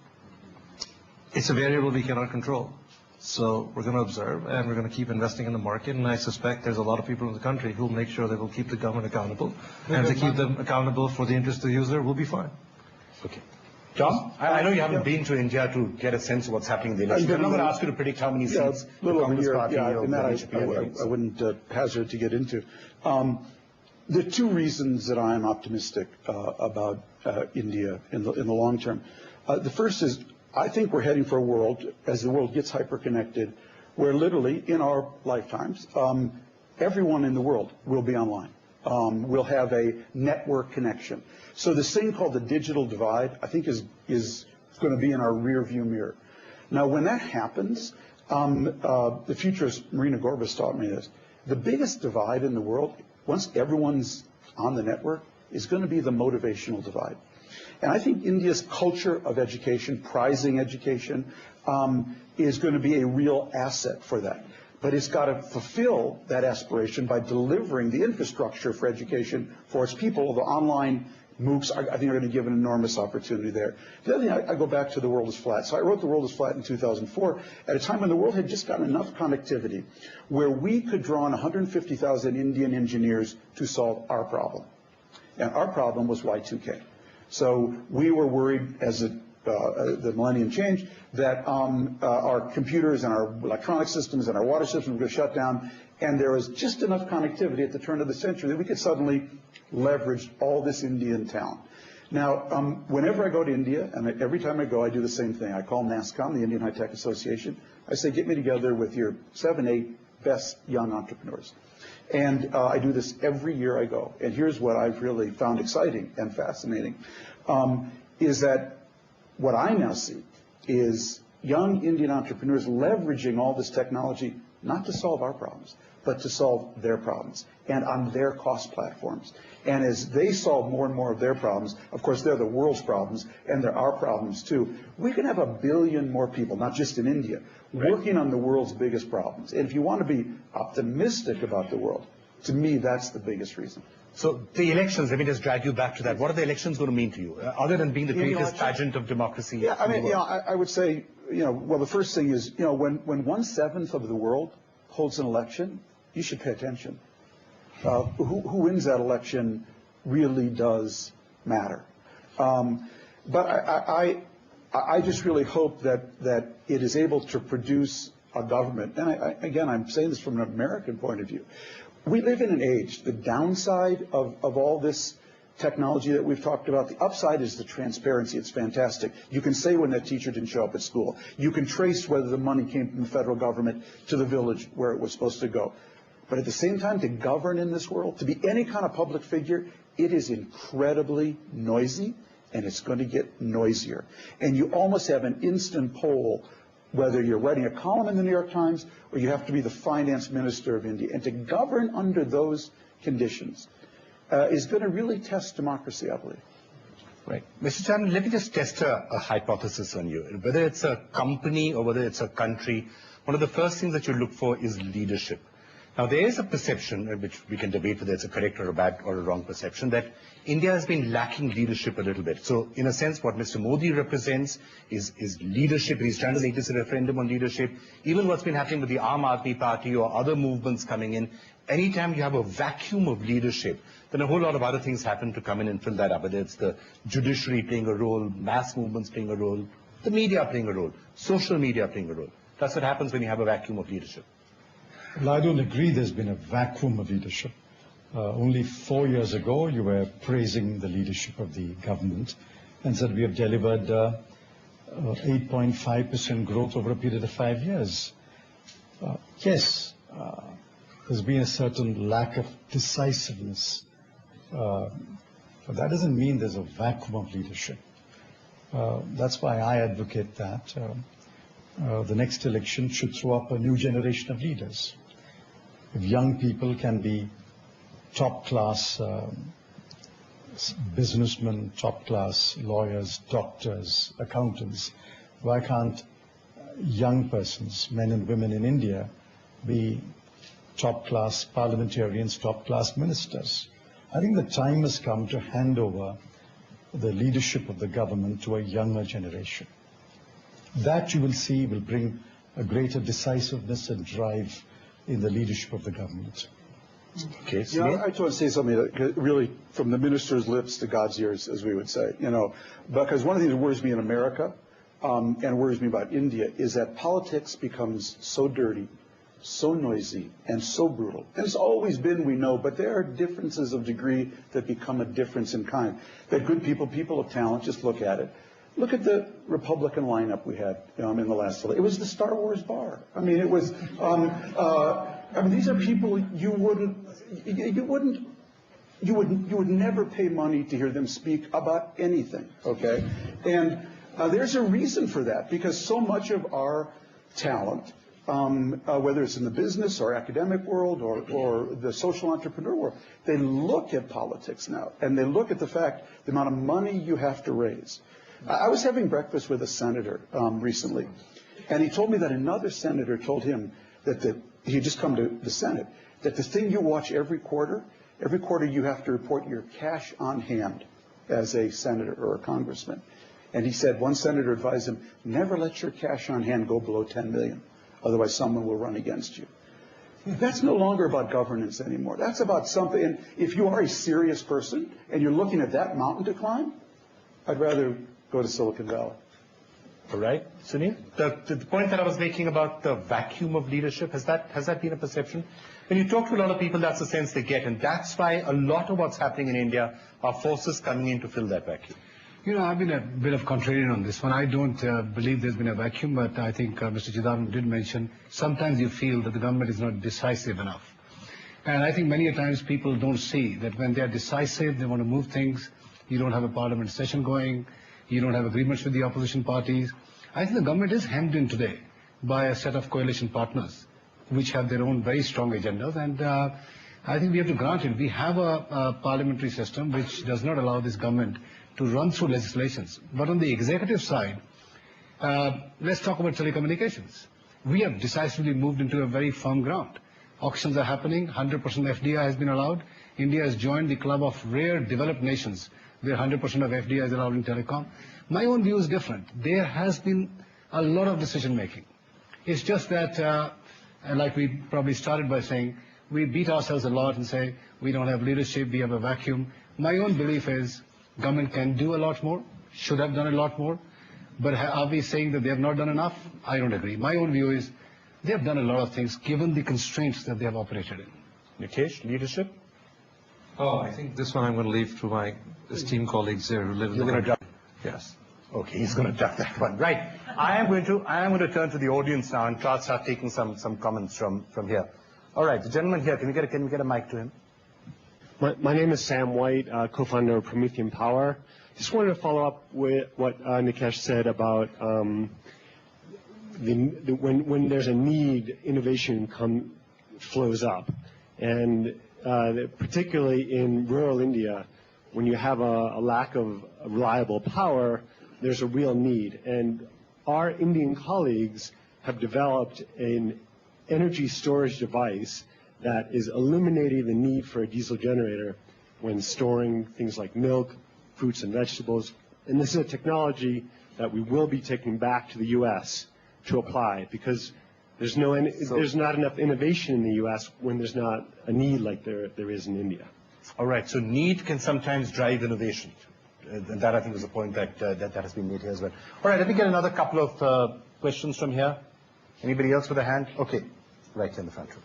It's a variable we cannot control. So we're going to observe and we're going to keep investing in the market. And I suspect there's a lot of people in the country who will make sure they will keep the government accountable. And to keep them accountable for the interest of the user, we'll be fine. Okay. John, I know you haven't been to India to get a sense of what's happening in the election. I'm not going to ask you to predict how many seats the Congress Party or the BJP I wouldn't hazard to get into. There are two reasons that I am optimistic about India in the long term. The first is I think we're heading for a world, as the world gets hyper-connected, where literally in our lifetimes, everyone in the world will be online. We'll have a network connection. So this thing called the digital divide, I think is going to be in our rear view mirror. Now, when that happens, the futurist Marina Gorbis taught me this. The biggest divide in the world, once everyone's on the network, is going to be the motivational divide. And I think India's culture of education, prizing education, is going to be a real asset for that. But it's got to fulfill that aspiration by delivering the infrastructure for education for its people. The online MOOCs, I think, are going to give an enormous opportunity there. The other thing, I go back to The World is Flat. So I wrote The World is Flat in 2004 at a time when the world had just gotten enough connectivity where we could draw on 150,000 Indian engineers to solve our problem. And our problem was Y2K. So we were worried as a the millennium change, that our computers and our electronic systems and our water systems were going to shut down, and there was just enough connectivity at the turn of the century that we could suddenly leverage all this Indian talent. Now, whenever I go to India, and every time I go, I do the same thing. I call NASSCOM, the Indian High Tech Association. I say, get me together with your 7, 8 best young entrepreneurs. And I do this every year I go. And here's what I've really found exciting and fascinating, is that what I now see is young Indian entrepreneurs leveraging all this technology not to solve our problems, but to solve their problems and on their cost platforms. And as they solve more and more of their problems, of course, they're the world's problems, and they're our problems too. We can have 1 billion more people, not just in India, working on the world's biggest problems. And if you want to be optimistic about the world, to me, that's the biggest reason. So the elections, let me just drag you back to that. What are the elections going to mean to you, other than being the greatest pageant of democracy? Yeah, I mean, I would say, well, the first thing is, when 1/7 of the world holds an election, you should pay attention. Who wins that election really does matter. But I just really hope that it is able to produce a government, and again, I'm saying this from an American point of view. We live in an age, the downside of all this technology that we've talked about, the upside is the transparency. It's fantastic. You can say when that teacher didn't show up at school. You can trace whether the money came from the federal government to the village where it was supposed to go. But at the same time, to govern in this world, to be any kind of public figure, it is incredibly noisy, and it's going to get noisier. And you almost have an instant poll, whether you're writing a column in the New York Times or you have to be the finance minister of India. And to govern under those conditions is going to really test democracy, I believe. Right. Mr. Chairman, let me just test a hypothesis on you. Whether it's a company or whether it's a country, one of the first things that you look for is leadership. Now, there is a perception, which we can debate whether it's a correct or a bad or a wrong perception, that India has been lacking leadership a little bit. So, in a sense, what Mr. Modi represents is leadership. He's trying to make this a referendum on leadership. Even what's been happening with the Aam Aadmi Party or other movements coming in, anytime you have a vacuum of leadership, then a whole lot of other things happen to come in and fill that up, whether it's the judiciary playing a role, mass movements playing a role, the media playing a role, social media playing a role. That's what happens when you have a vacuum of leadership. Well, I don't agree there's been a vacuum of leadership. Only 4 years ago, you were praising the leadership of the government and said we have delivered 8.5% growth over a period of 5 years. Yes, there's been a certain lack of decisiveness, but that doesn't mean there's a vacuum of leadership. That's why I advocate that the next election should throw up a new generation of leaders. If young people can be top-class businessmen, top-class lawyers, doctors, accountants, why can't young persons, men and women in India, be top-class parliamentarians, top-class ministers? I think the time has come to hand over the leadership of the government to a younger generation. That, you will see, will bring a greater decisiveness and drive in the leadership of the government. Okay, so I just want to say something that really from the minister's lips to God's ears, as we would say, because one of the things that worries me in America and worries me about India is that politics becomes so dirty, so noisy, and so brutal. And it's always been, we know, but there are differences of degree that become a difference in kind. That good people, people of talent, just look at it. Look at the Republican lineup we had in the last election. It was the Star Wars bar. I mean, it was. These are people you would never pay money to hear them speak about anything. Okay, and there's a reason for that, because so much of our talent, whether it's in the business or academic world or the social entrepreneur world, they look at politics now, and they look at the amount of money you have to raise. I was having breakfast with a senator recently, and he told me that another senator told him that he had just come to the Senate, that the thing you watch every quarter you have to report your cash on hand as a senator or a congressman. And he said one senator advised him, never let your cash on hand go below 10 million, otherwise someone will run against you. That's no longer about governance anymore. That's about something, and if you are a serious person and you're looking at that mountain to climb, I'd rather go to Silicon Valley. All right, Sunil, the point that I was making about the vacuum of leadership, has that been a perception? When you talk to a lot of people, that's the sense they get, and that's why a lot of what's happening in India are forces coming in to fill that vacuum. You know, I've been a bit of contrarian on this one. I don't believe there's been a vacuum, but I think Mr. Chidaran did mention sometimes you feel that the government is not decisive enough. And I think many a times people don't see that when they are decisive, they want to move things. You don't have a parliament session going. You don't have agreements with the opposition parties. I think the government is hemmed in today by a set of coalition partners which have their own very strong agendas. And I think we have to grant it. We have a parliamentary system which does not allow this government to run through legislations. But on the executive side, let's talk about telecommunications. We have decisively moved into a very firm ground. Auctions are happening. 100% FDI has been allowed. India has joined the club of rare developed nations where 100% of FDI is allowed in telecom. My own view is different. There has been a lot of decision making. It's just that, like we probably started by saying, we beat ourselves a lot and say we don't have leadership, we have a vacuum. My own belief is government can do a lot more, should have done a lot more, but are we saying that they have not done enough? I don't agree. My own view is they have done a lot of things given the constraints that they have operated in. Nikesh, leadership? Oh, I think this one I'm going to leave to my esteemed colleagues here who live in the You're going to country. duck? Yes. Okay, he's going to duck that one. Right. I am going to turn to the audience now and start taking some comments from here. All right, the gentleman here, can we get a mic to him? My name is Sam White, co-founder of Promethean Power. Just wanted to follow up with what Nikesh said about when there's a need, innovation flows up. And particularly in rural India, when you have a lack of reliable power, there's a real need. And our Indian colleagues have developed an energy storage device that is eliminating the need for a diesel generator when storing things like milk, fruits and vegetables. And this is a technology that we will be taking back to the U.S. to apply because there's not enough innovation in the U.S. when there's not a need like there is in India. All right, so need can sometimes drive innovation. And that, I think, is a point that has been made here as well. All right, let me get another couple of questions from here. Anybody else with a hand? Okay, right here in the front row.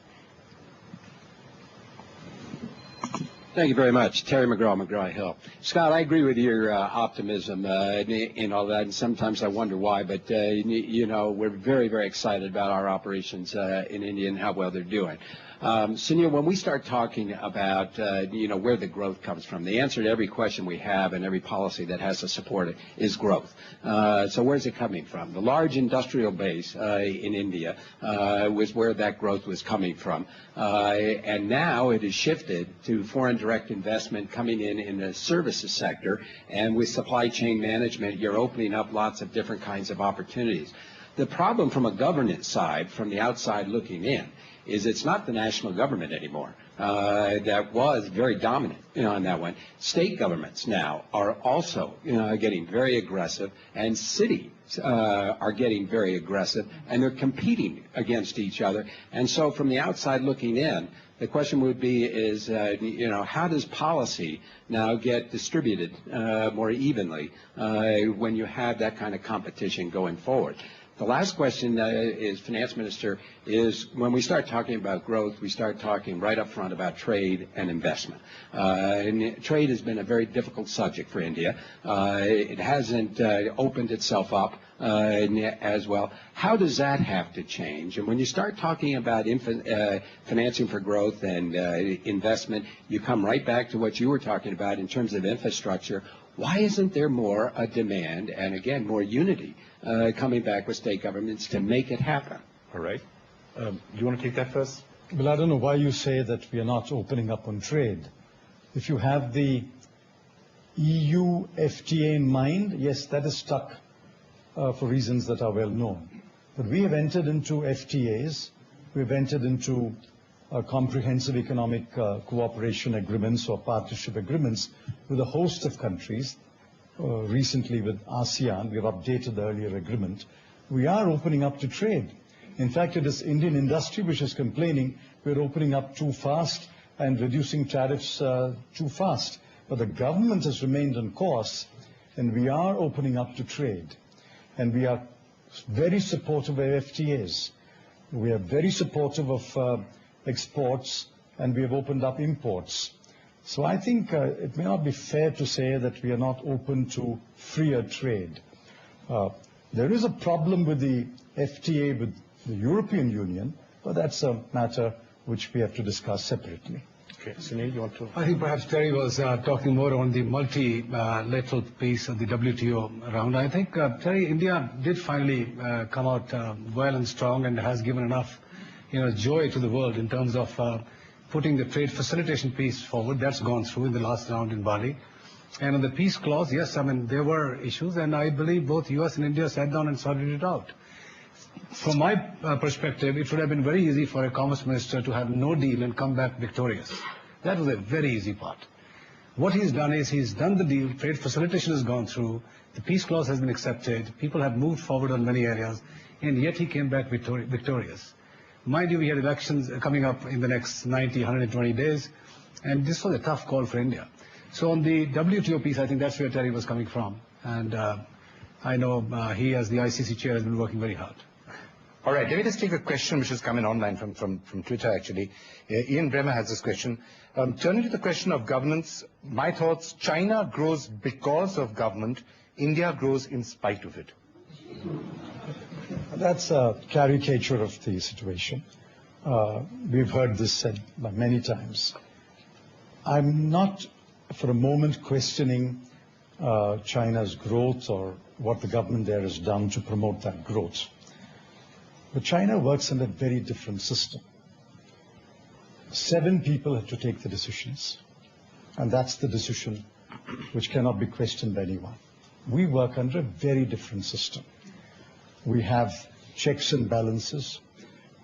Thank you very much. Terry McGraw-Hill. Scott, I agree with your optimism in all that, and sometimes I wonder why, but, you know, we're very, very excited about our operations in India and how well they're doing. Sunil, when we start talking about, you know, where the growth comes from, the answer to every question we have and every policy that has to support it is growth. So where's it coming from? The large industrial base in India was where that growth was coming from. And now it has shifted to foreign direct investment coming in the services sector. And with supply chain management, you're opening up lots of different kinds of opportunities. The problem from a governance side, from the outside looking in, is it's not the national government anymore. That was very dominant on that one. State governments now are also getting very aggressive, and cities are getting very aggressive, and they're competing against each other. And so from the outside looking in, the question would be is, how does policy now get distributed more evenly when you have that kind of competition going forward? The last question is, Finance Minister, is when we start talking about growth, we start talking right up front about trade and investment. And trade has been a very difficult subject for India. It hasn't opened itself up as well. How does that have to change? And when you start talking about financing for growth and investment, you come right back to what you were talking about in terms of infrastructure. Why isn't there more a demand and, again, more unity coming back with state governments to make it happen? All right. Do you want to take that first? Well, I don't know why you say that we are not opening up on trade. If you have the EU FTA in mind, yes, that is stuck for reasons that are well known. But we have entered into FTAs. We've entered into comprehensive economic cooperation agreements or partnership agreements with a host of countries. Recently with ASEAN, we have updated the earlier agreement. We are opening up to trade. In fact, it is Indian industry which is complaining we're opening up too fast and reducing tariffs too fast. But the government has remained on course, and we are opening up to trade. And we are very supportive of FTAs. We are very supportive of exports, and we have opened up imports. So I think it may not be fair to say that we are not open to freer trade. There is a problem with the FTA with the European Union, but that's a matter which we have to discuss separately. Okay, Sunil, you want to? I think perhaps Terry was talking more on the multilateral piece of the WTO round. I think, Terry, India did finally come out well and strong and has given enough, joy to the world in terms of putting the trade facilitation piece forward. That's gone through in the last round in Bali. And on the peace clause, yes, there were issues, and I believe both US and India sat down and sorted it out. From my perspective, it would have been very easy for a commerce minister to have no deal and come back victorious. That was a very easy part. What he's done is he's done the deal, trade facilitation has gone through, the peace clause has been accepted, people have moved forward on many areas, and yet he came back victorious. Mind you, we had elections coming up in the next 90, 120 days, and this was a tough call for India. So on the WTO piece, I think that's where Terry was coming from. And I know he, as the ICC chair, has been working very hard. All right, let me just take a question which has come in online from Twitter, actually. Ian Bremer has this question. Turning to the question of governance, my thoughts, China grows because of government, India grows in spite of it. That's a caricature of the situation. We've heard this said many times. I'm not for a moment questioning China's growth or what the government there has done to promote that growth. But China works in a very different system. 7 people have to take the decisions, and that's the decision which cannot be questioned by anyone. We work under a very different system. We have checks and balances.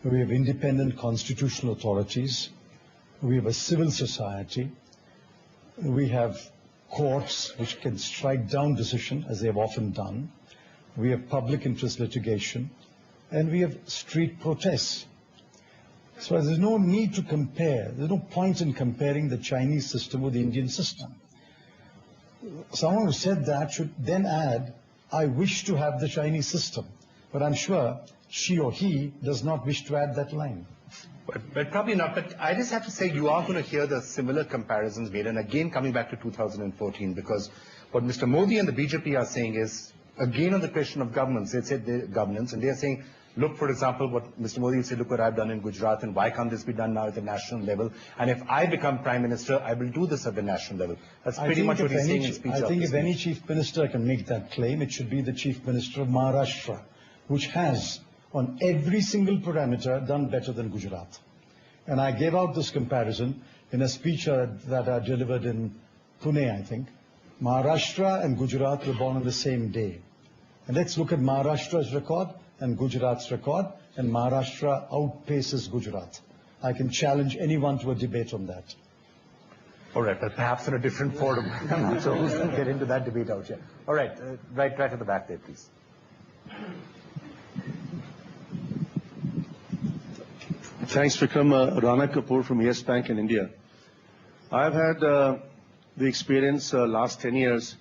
We have independent constitutional authorities. We have a civil society. We have courts which can strike down decision, as they have often done. We have public interest litigation. And we have street protests. So there's no need to compare. There's no point in comparing the Chinese system with the Indian system. Someone who said that should then add, I wish to have the Chinese system. But I'm sure she or he does not wish to add that line. But probably not. But I just have to say you are going to hear the similar comparisons made. And again, coming back to 2014, because what Mr. Modi and the BJP are saying is, again on the question of governance, they said governance, and they are saying, look, for example, what Mr. Modi said, look what I've done in Gujarat, and why can't this be done now at the national level? And if I become Prime Minister, I will do this at the national level. That's pretty much what he's saying in speech. I think if any Chief Minister can make that claim, it should be the Chief Minister of Maharashtra, which has, on every single parameter, done better than Gujarat. And I gave out this comparison in a speech that I delivered in Pune, I think. Maharashtra and Gujarat were born on the same day. And let's look at Maharashtra's record and Gujarat's record, and Maharashtra outpaces Gujarat. I can challenge anyone to a debate on that. All right, but perhaps in a different forum. I'm not sure who's going to get into that debate out here. All right, right at the back there, please. Thanks, Vikram. Rana Kapoor from Yes Bank in India. I've had the experience last 10 years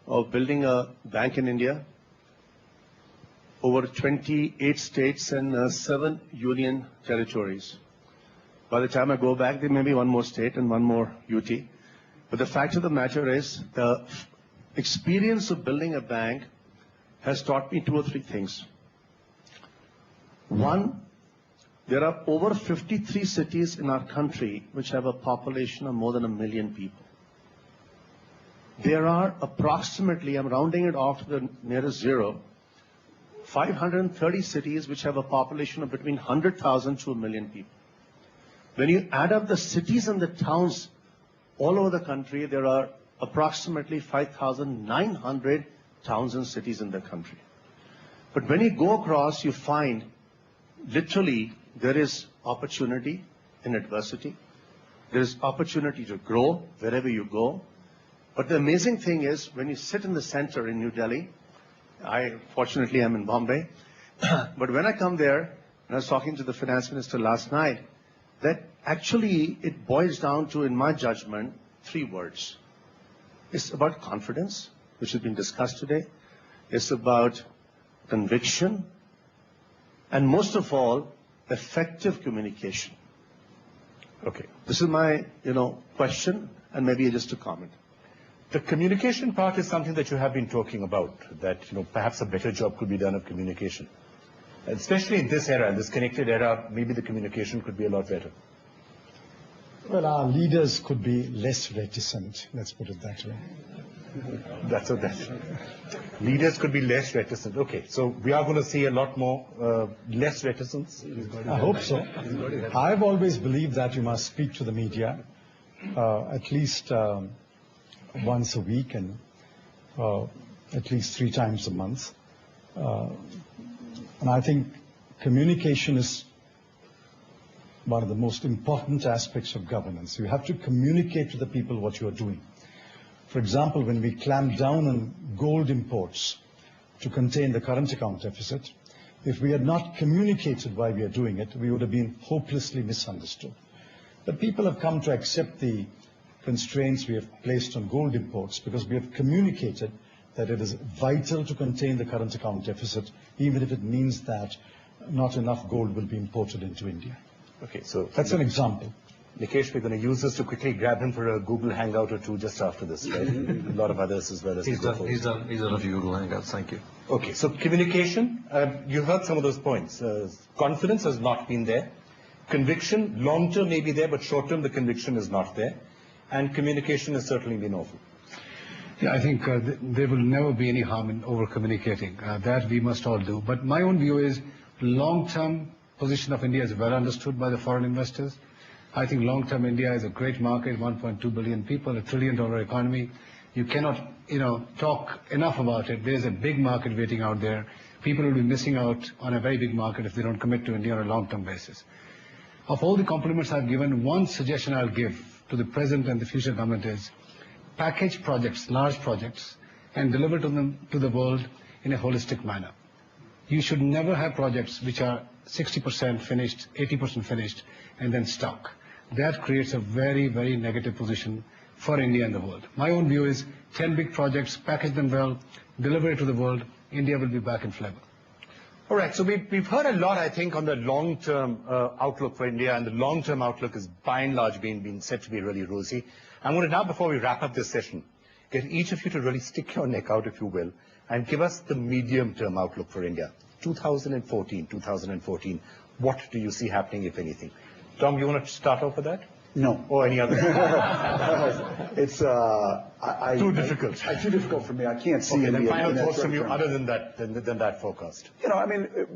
of building a bank in India, over 28 states and 7 union territories. By the time I go back, there may be one more state and one more UT. But the fact of the matter is, the experience of building a bank has taught me 2 or 3 things. One, there are over 53 cities in our country which have a population of more than 1 million people. There are approximately, I'm rounding it off to the nearest zero, 530 cities which have a population of between 100,000 to 1 million people. When you add up the cities and the towns all over the country, there are approximately 5,900 towns and cities in the country. But when you go across, you find literally there is opportunity in adversity. There is opportunity to grow wherever you go. But the amazing thing is, when you sit in the center in New Delhi, fortunately I'm in Bombay, but when I come there, and I was talking to the finance minister last night, that actually it boils down to, in my judgment, 3 words. It's about confidence, which has been discussed today. It's about conviction, and most of all, effective communication. Okay. This is my, question, and maybe just a comment. The communication part is something that you have been talking about, that perhaps a better job could be done of communication. Especially in this era, in this connected era, maybe the communication could be a lot better. Well, our leaders could be less reticent, let's put it that way. That's what that. Leaders could be less reticent. Okay, so we are going to see a lot more less reticence. I hope so. I've always believed that you must speak to the media at least once a week and at least 3 times a month. And I think communication is one of the most important aspects of governance. You have to communicate to the people what you are doing. For example, when we clamped down on gold imports to contain the current account deficit, if we had not communicated why we are doing it, we would have been hopelessly misunderstood. But people have come to accept the constraints we have placed on gold imports because we have communicated that it is vital to contain the current account deficit, even if it means that not enough gold will be imported into India. Okay, so that's an example. Nikesh, we're going to use this to quickly grab him for a Google Hangout or two just after this, right? A lot of others as well. He's done a few Google Hangouts, thank you. Okay, so communication, you heard some of those points. Confidence has not been there. Conviction, long-term may be there, but short-term the conviction is not there. And communication has certainly been awful. Yeah, I think there will never be any harm in over-communicating. That we must all do. But my own view is long-term position of India is well understood by the foreign investors. I think long-term India is a great market, 1.2 billion people, $1 trillion economy. You cannot, talk enough about it. There's a big market waiting out there. People will be missing out on a very big market if they don't commit to India on a long-term basis. Of all the compliments I've given, one suggestion I'll give to the present and the future government is package projects, large projects, and deliver them to the world in a holistic manner. You should never have projects which are 60% finished, 80% finished, and then stuck. That creates a very, very negative position for India and the world. My own view is 10 big projects, package them well, deliver it to the world, India will be back in flavor. All right, so we've heard a lot, I think, on the long-term outlook for India, and the long-term outlook is by and large being said to be really rosy. I'm going to now, before we wrap up this session, get each of you to really stick your neck out, if you will, and give us the medium-term outlook for India. 2014, what do you see happening, if anything? Tom, you want to start off with that? No. Or any other? It's too difficult. Too difficult for me. I can't see okay, any then final in thoughts from you term. other than that forecast.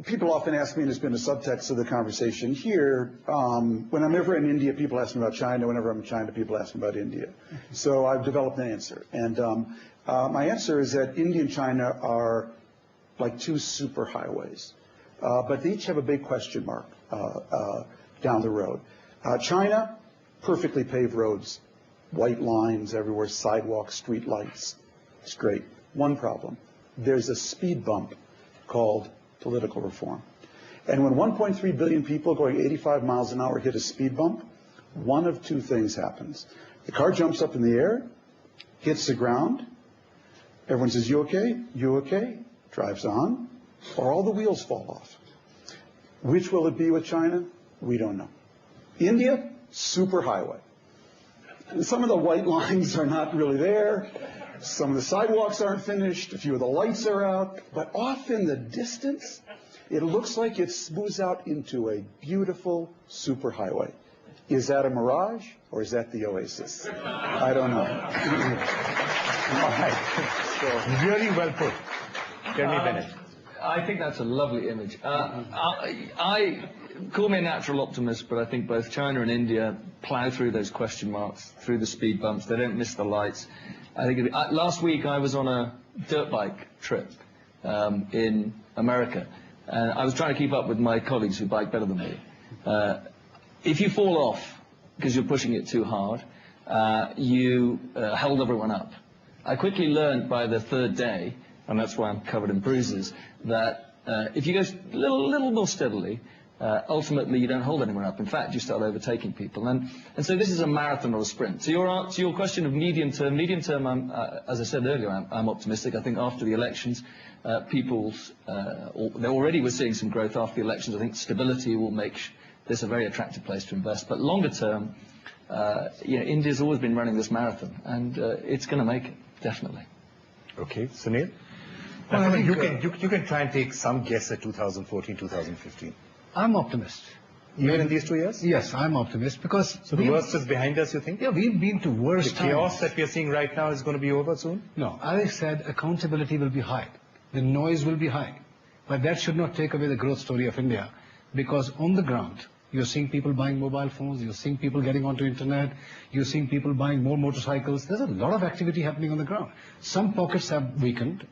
People often ask me, and it's been a subtext of the conversation here, when I'm ever in India, people ask me about China. Whenever I'm in China, people ask me about India. So I've developed an answer. And my answer is that India and China are like two superhighways. But they each have a big question mark down the road. China, perfectly paved roads, white lines everywhere, sidewalks, street lights. It's great. One problem. There's a speed bump called political reform. And when 1.3 billion people going 85 miles an hour hit a speed bump, one of two things happens. The car jumps up in the air, hits the ground, everyone says, "You okay? You okay?" Drives on, or all the wheels fall off. Which will it be with China? We don't know. India, superhighway. Some of the white lines are not really there. Some of the sidewalks aren't finished. A few of the lights are out. But off in the distance, it looks like it smooths out into a beautiful superhighway. Is that a mirage or is that the oasis? I don't know. All right. So, really well put. Jeremy Bennett. I think that's a lovely image. I call me a natural optimist, but I think both China and India plow through those question marks, through the speed bumps. They don't miss the lights. I think last week I was on a dirt bike trip in America, and I was trying to keep up with my colleagues who bike better than me. If you fall off because you're pushing it too hard, you held everyone up. I quickly learned by the third day, and that's why I'm covered in bruises, that if you go a little more steadily, ultimately you don't hold anyone up. In fact, you start overtaking people. And so this is a marathon or a sprint. To your question of medium term, as I said earlier, I'm optimistic. I think after the elections, they already were seeing some growth after the elections. I think stability will make this a very attractive place to invest. But longer term, India's always been running this marathon, and it's going to make it, definitely. Okay, Sunil? Well, I think, you can try and take some guess at 2014, 2015. I'm optimist. Even in these 2 years? Yes, I'm optimist because... So the worst is behind us, you think? Yeah, we've been to worse The times. chaos that we are seeing right now is going to be over soon? No, as I said, accountability will be high. The noise will be high. But that should not take away the growth story of India, because on the ground, you're seeing people buying mobile phones, you're seeing people getting onto internet, you're seeing people buying more motorcycles. There's a lot of activity happening on the ground. Some pockets have weakened.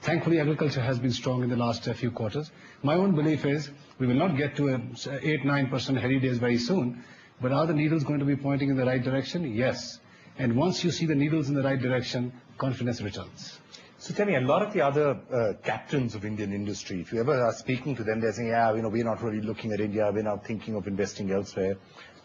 Thankfully, agriculture has been strong in the last few quarters. My own belief is we will not get to 8-9% heady days very soon, but are the needles going to be pointing in the right direction? Yes. And once you see the needles in the right direction, confidence returns. So tell me, a lot of the other captains of Indian industry, if you ever are speaking to them, they're saying, yeah, we're not really looking at India, we're now thinking of investing elsewhere.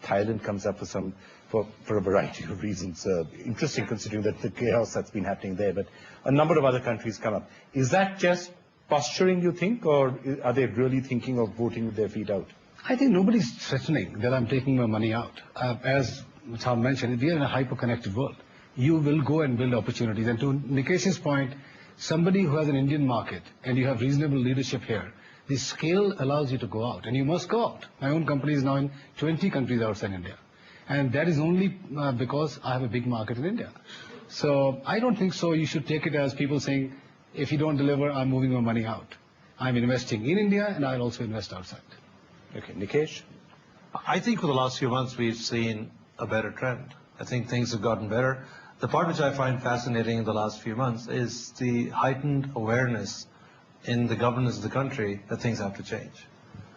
Thailand comes up for a variety of reasons. Interesting considering that the chaos that's been happening there, but a number of other countries come up. Is that just posturing, you think, or are they really thinking of voting with their feet out? I think nobody's threatening that I'm taking my money out. As Tom mentioned, we are in a hyper-connected world. You will go and build opportunities. And to Nikesh's point, somebody who has an Indian market and you have reasonable leadership here, the scale allows you to go out, and you must go out. My own company is now in 20 countries outside India. And that is only because I have a big market in India. So I don't think so. You should take it as people saying, if you don't deliver, I'm moving my money out. I'm investing in India, and I'll also invest outside. Okay, Nikesh? I think for the last few months we've seen a better trend. I think things have gotten better. The part which I find fascinating in the last few months is the heightened awareness in the governance of the country that things have to change.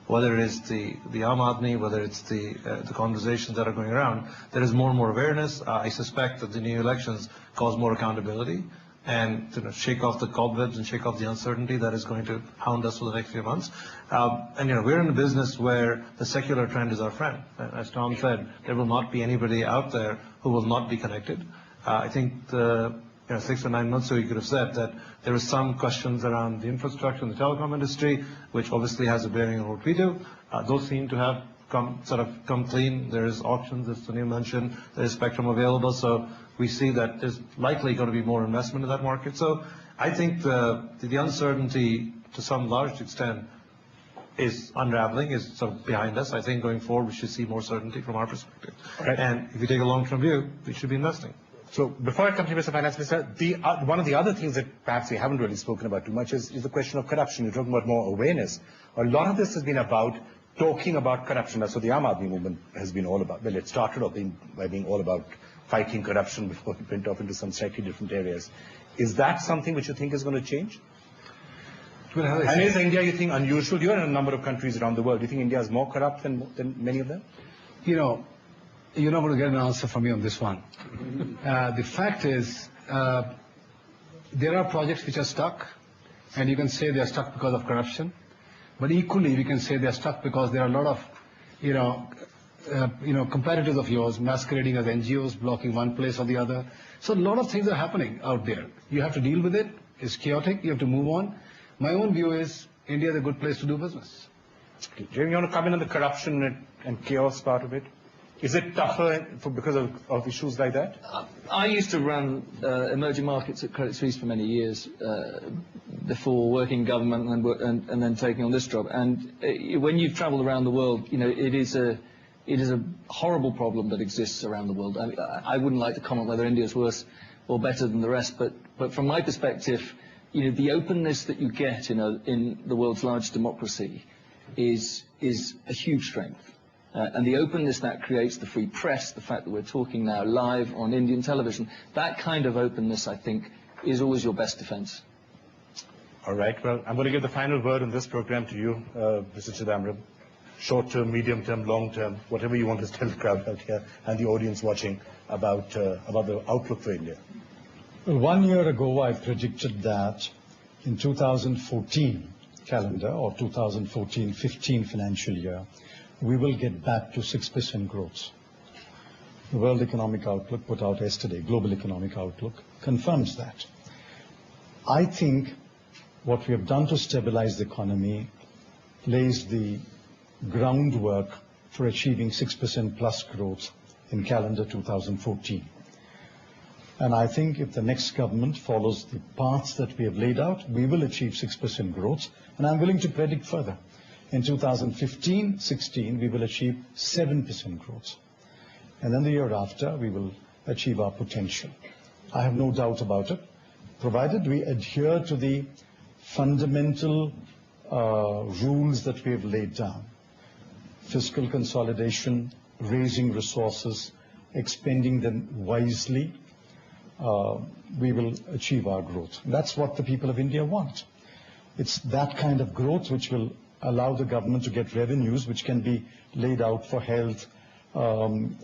Whether it is the Aam Aadmi, whether it's the conversations that are going around, there is more and more awareness. I suspect that the new elections cause more accountability and shake off the cobwebs and shake off the uncertainty that is going to hound us for the next few months. And we're in a business where the secular trend is our friend. As Tom said, there will not be anybody out there who will not be connected. I think 6 or 9 months ago, you could have said that there were some questions around the infrastructure in the telecom industry, which obviously has a bearing on what we do. Those seem to have come clean. There is auctions, as Sunil mentioned. There is spectrum available. So we see that there's likely going to be more investment in that market. So I think the uncertainty, to some large extent, is unraveling, is sort of behind us. I think going forward, we should see more certainty from our perspective. Right. And if you take a long-term view, we should be investing. So before I come to you, Mr. Finance Minister, one of the other things that perhaps we haven't really spoken about too much is the question of corruption. You're talking about more awareness. A lot of this has been about talking about corruption. That's what the Aam Aadmi movement has been all about. Well, it started off by being all about fighting corruption before it went off into some slightly different areas. Is that something which you think is going to change? Well, and is India, you think, unusual? You're in a number of countries around the world. Do you think India is more corrupt than many of them? You're not going to get an answer from me on this one. The fact is, there are projects which are stuck, and you can say they are stuck because of corruption. But equally, we can say they are stuck because there are a lot of, competitors of yours masquerading as NGOs, blocking one place or the other. So a lot of things are happening out there. You have to deal with it. It's chaotic. You have to move on. My own view is India is a good place to do business. Jeremy, you want to come in on the corruption and chaos part of it? Is it tougher because of issues like that? I used to run emerging markets at Credit Suisse for many years before working in government and then taking on this job. And when you've travelled around the world, it is a horrible problem that exists around the world. I wouldn't like to comment whether India is worse or better than the rest, but from my perspective, the openness that you get in the world's largest democracy is a huge strength. And the openness that creates, the free press, the fact that we're talking now live on Indian television, that kind of openness, I think, is always your best defense. All right. Well, I'm going to give the final word on this program to you, Mr. Chidambaram. Short term, medium term, long term, whatever you want to tell the crowd out here and the audience watching about the outlook for India. Well, 1 year ago, I predicted that in 2014, calendar or 2014-15 financial year, we will get back to 6% growth. The World Economic Outlook put out yesterday, Global Economic Outlook, confirms that. I think what we have done to stabilize the economy lays the groundwork for achieving 6% plus growth in calendar 2014. And I think if the next government follows the paths that we have laid out, we will achieve 6% growth. And I'm willing to predict further. In 2015-16, we will achieve 7% growth. And then the year after, we will achieve our potential. I have no doubt about it, provided we adhere to the fundamental rules that we have laid down. Fiscal consolidation, raising resources, expending them wisely, we will achieve our growth. That's what the people of India want. It's that kind of growth which will allow the government to get revenues which can be laid out for health,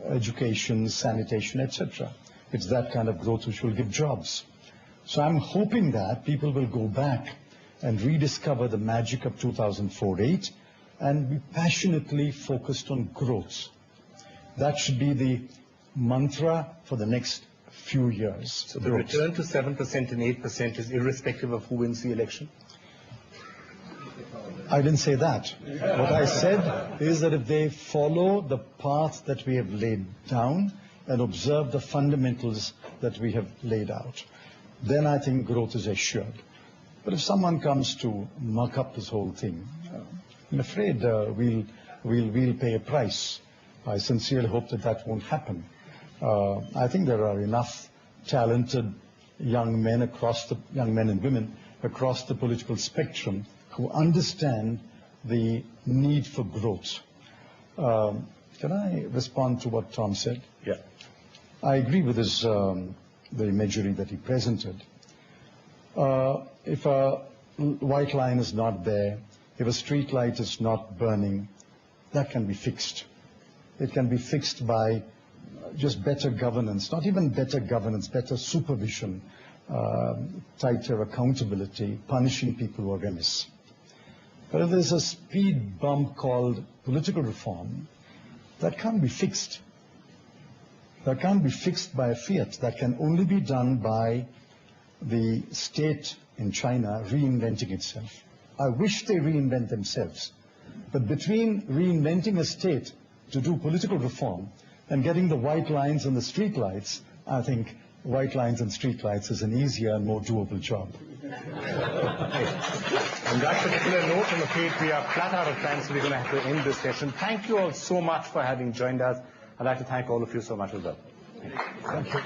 education, sanitation, etc. It's that kind of growth which will give jobs. So I'm hoping that people will go back and rediscover the magic of 2004-8 and be passionately focused on growth. That should be the mantra for the next few years. So the return to 7% and 8% is irrespective of who wins the election? I didn't say that. What I said is that if they follow the path that we have laid down and observe the fundamentals that we have laid out, then I think growth is assured. But if someone comes to muck up this whole thing, I'm afraid we'll pay a price. I sincerely hope that that won't happen. I think there are enough talented young men and women across the political spectrum who understand the need for growth. Can I respond to what Tom said? Yeah. I agree with his, the imagery that he presented. If a white line is not there, if a street light is not burning, that can be fixed. It can be fixed by just better governance, not even better governance, better supervision, tighter accountability, punishing people who are remiss. But if there's a speed bump called political reform, that can't be fixed. That can't be fixed by a fiat. That can only be done by the state in China reinventing itself. I wish they reinvent themselves. But between reinventing a state to do political reform and getting the white lines and the street lights, I think white lines and street lights is an easier and more doable job. On that particular note, I'm afraid we are flat out of time, so we're going to have to end this session. Thank you all so much for having joined us. I'd like to thank all of you so much as well. Thank you.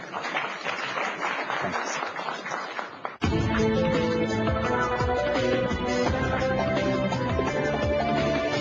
Thanks.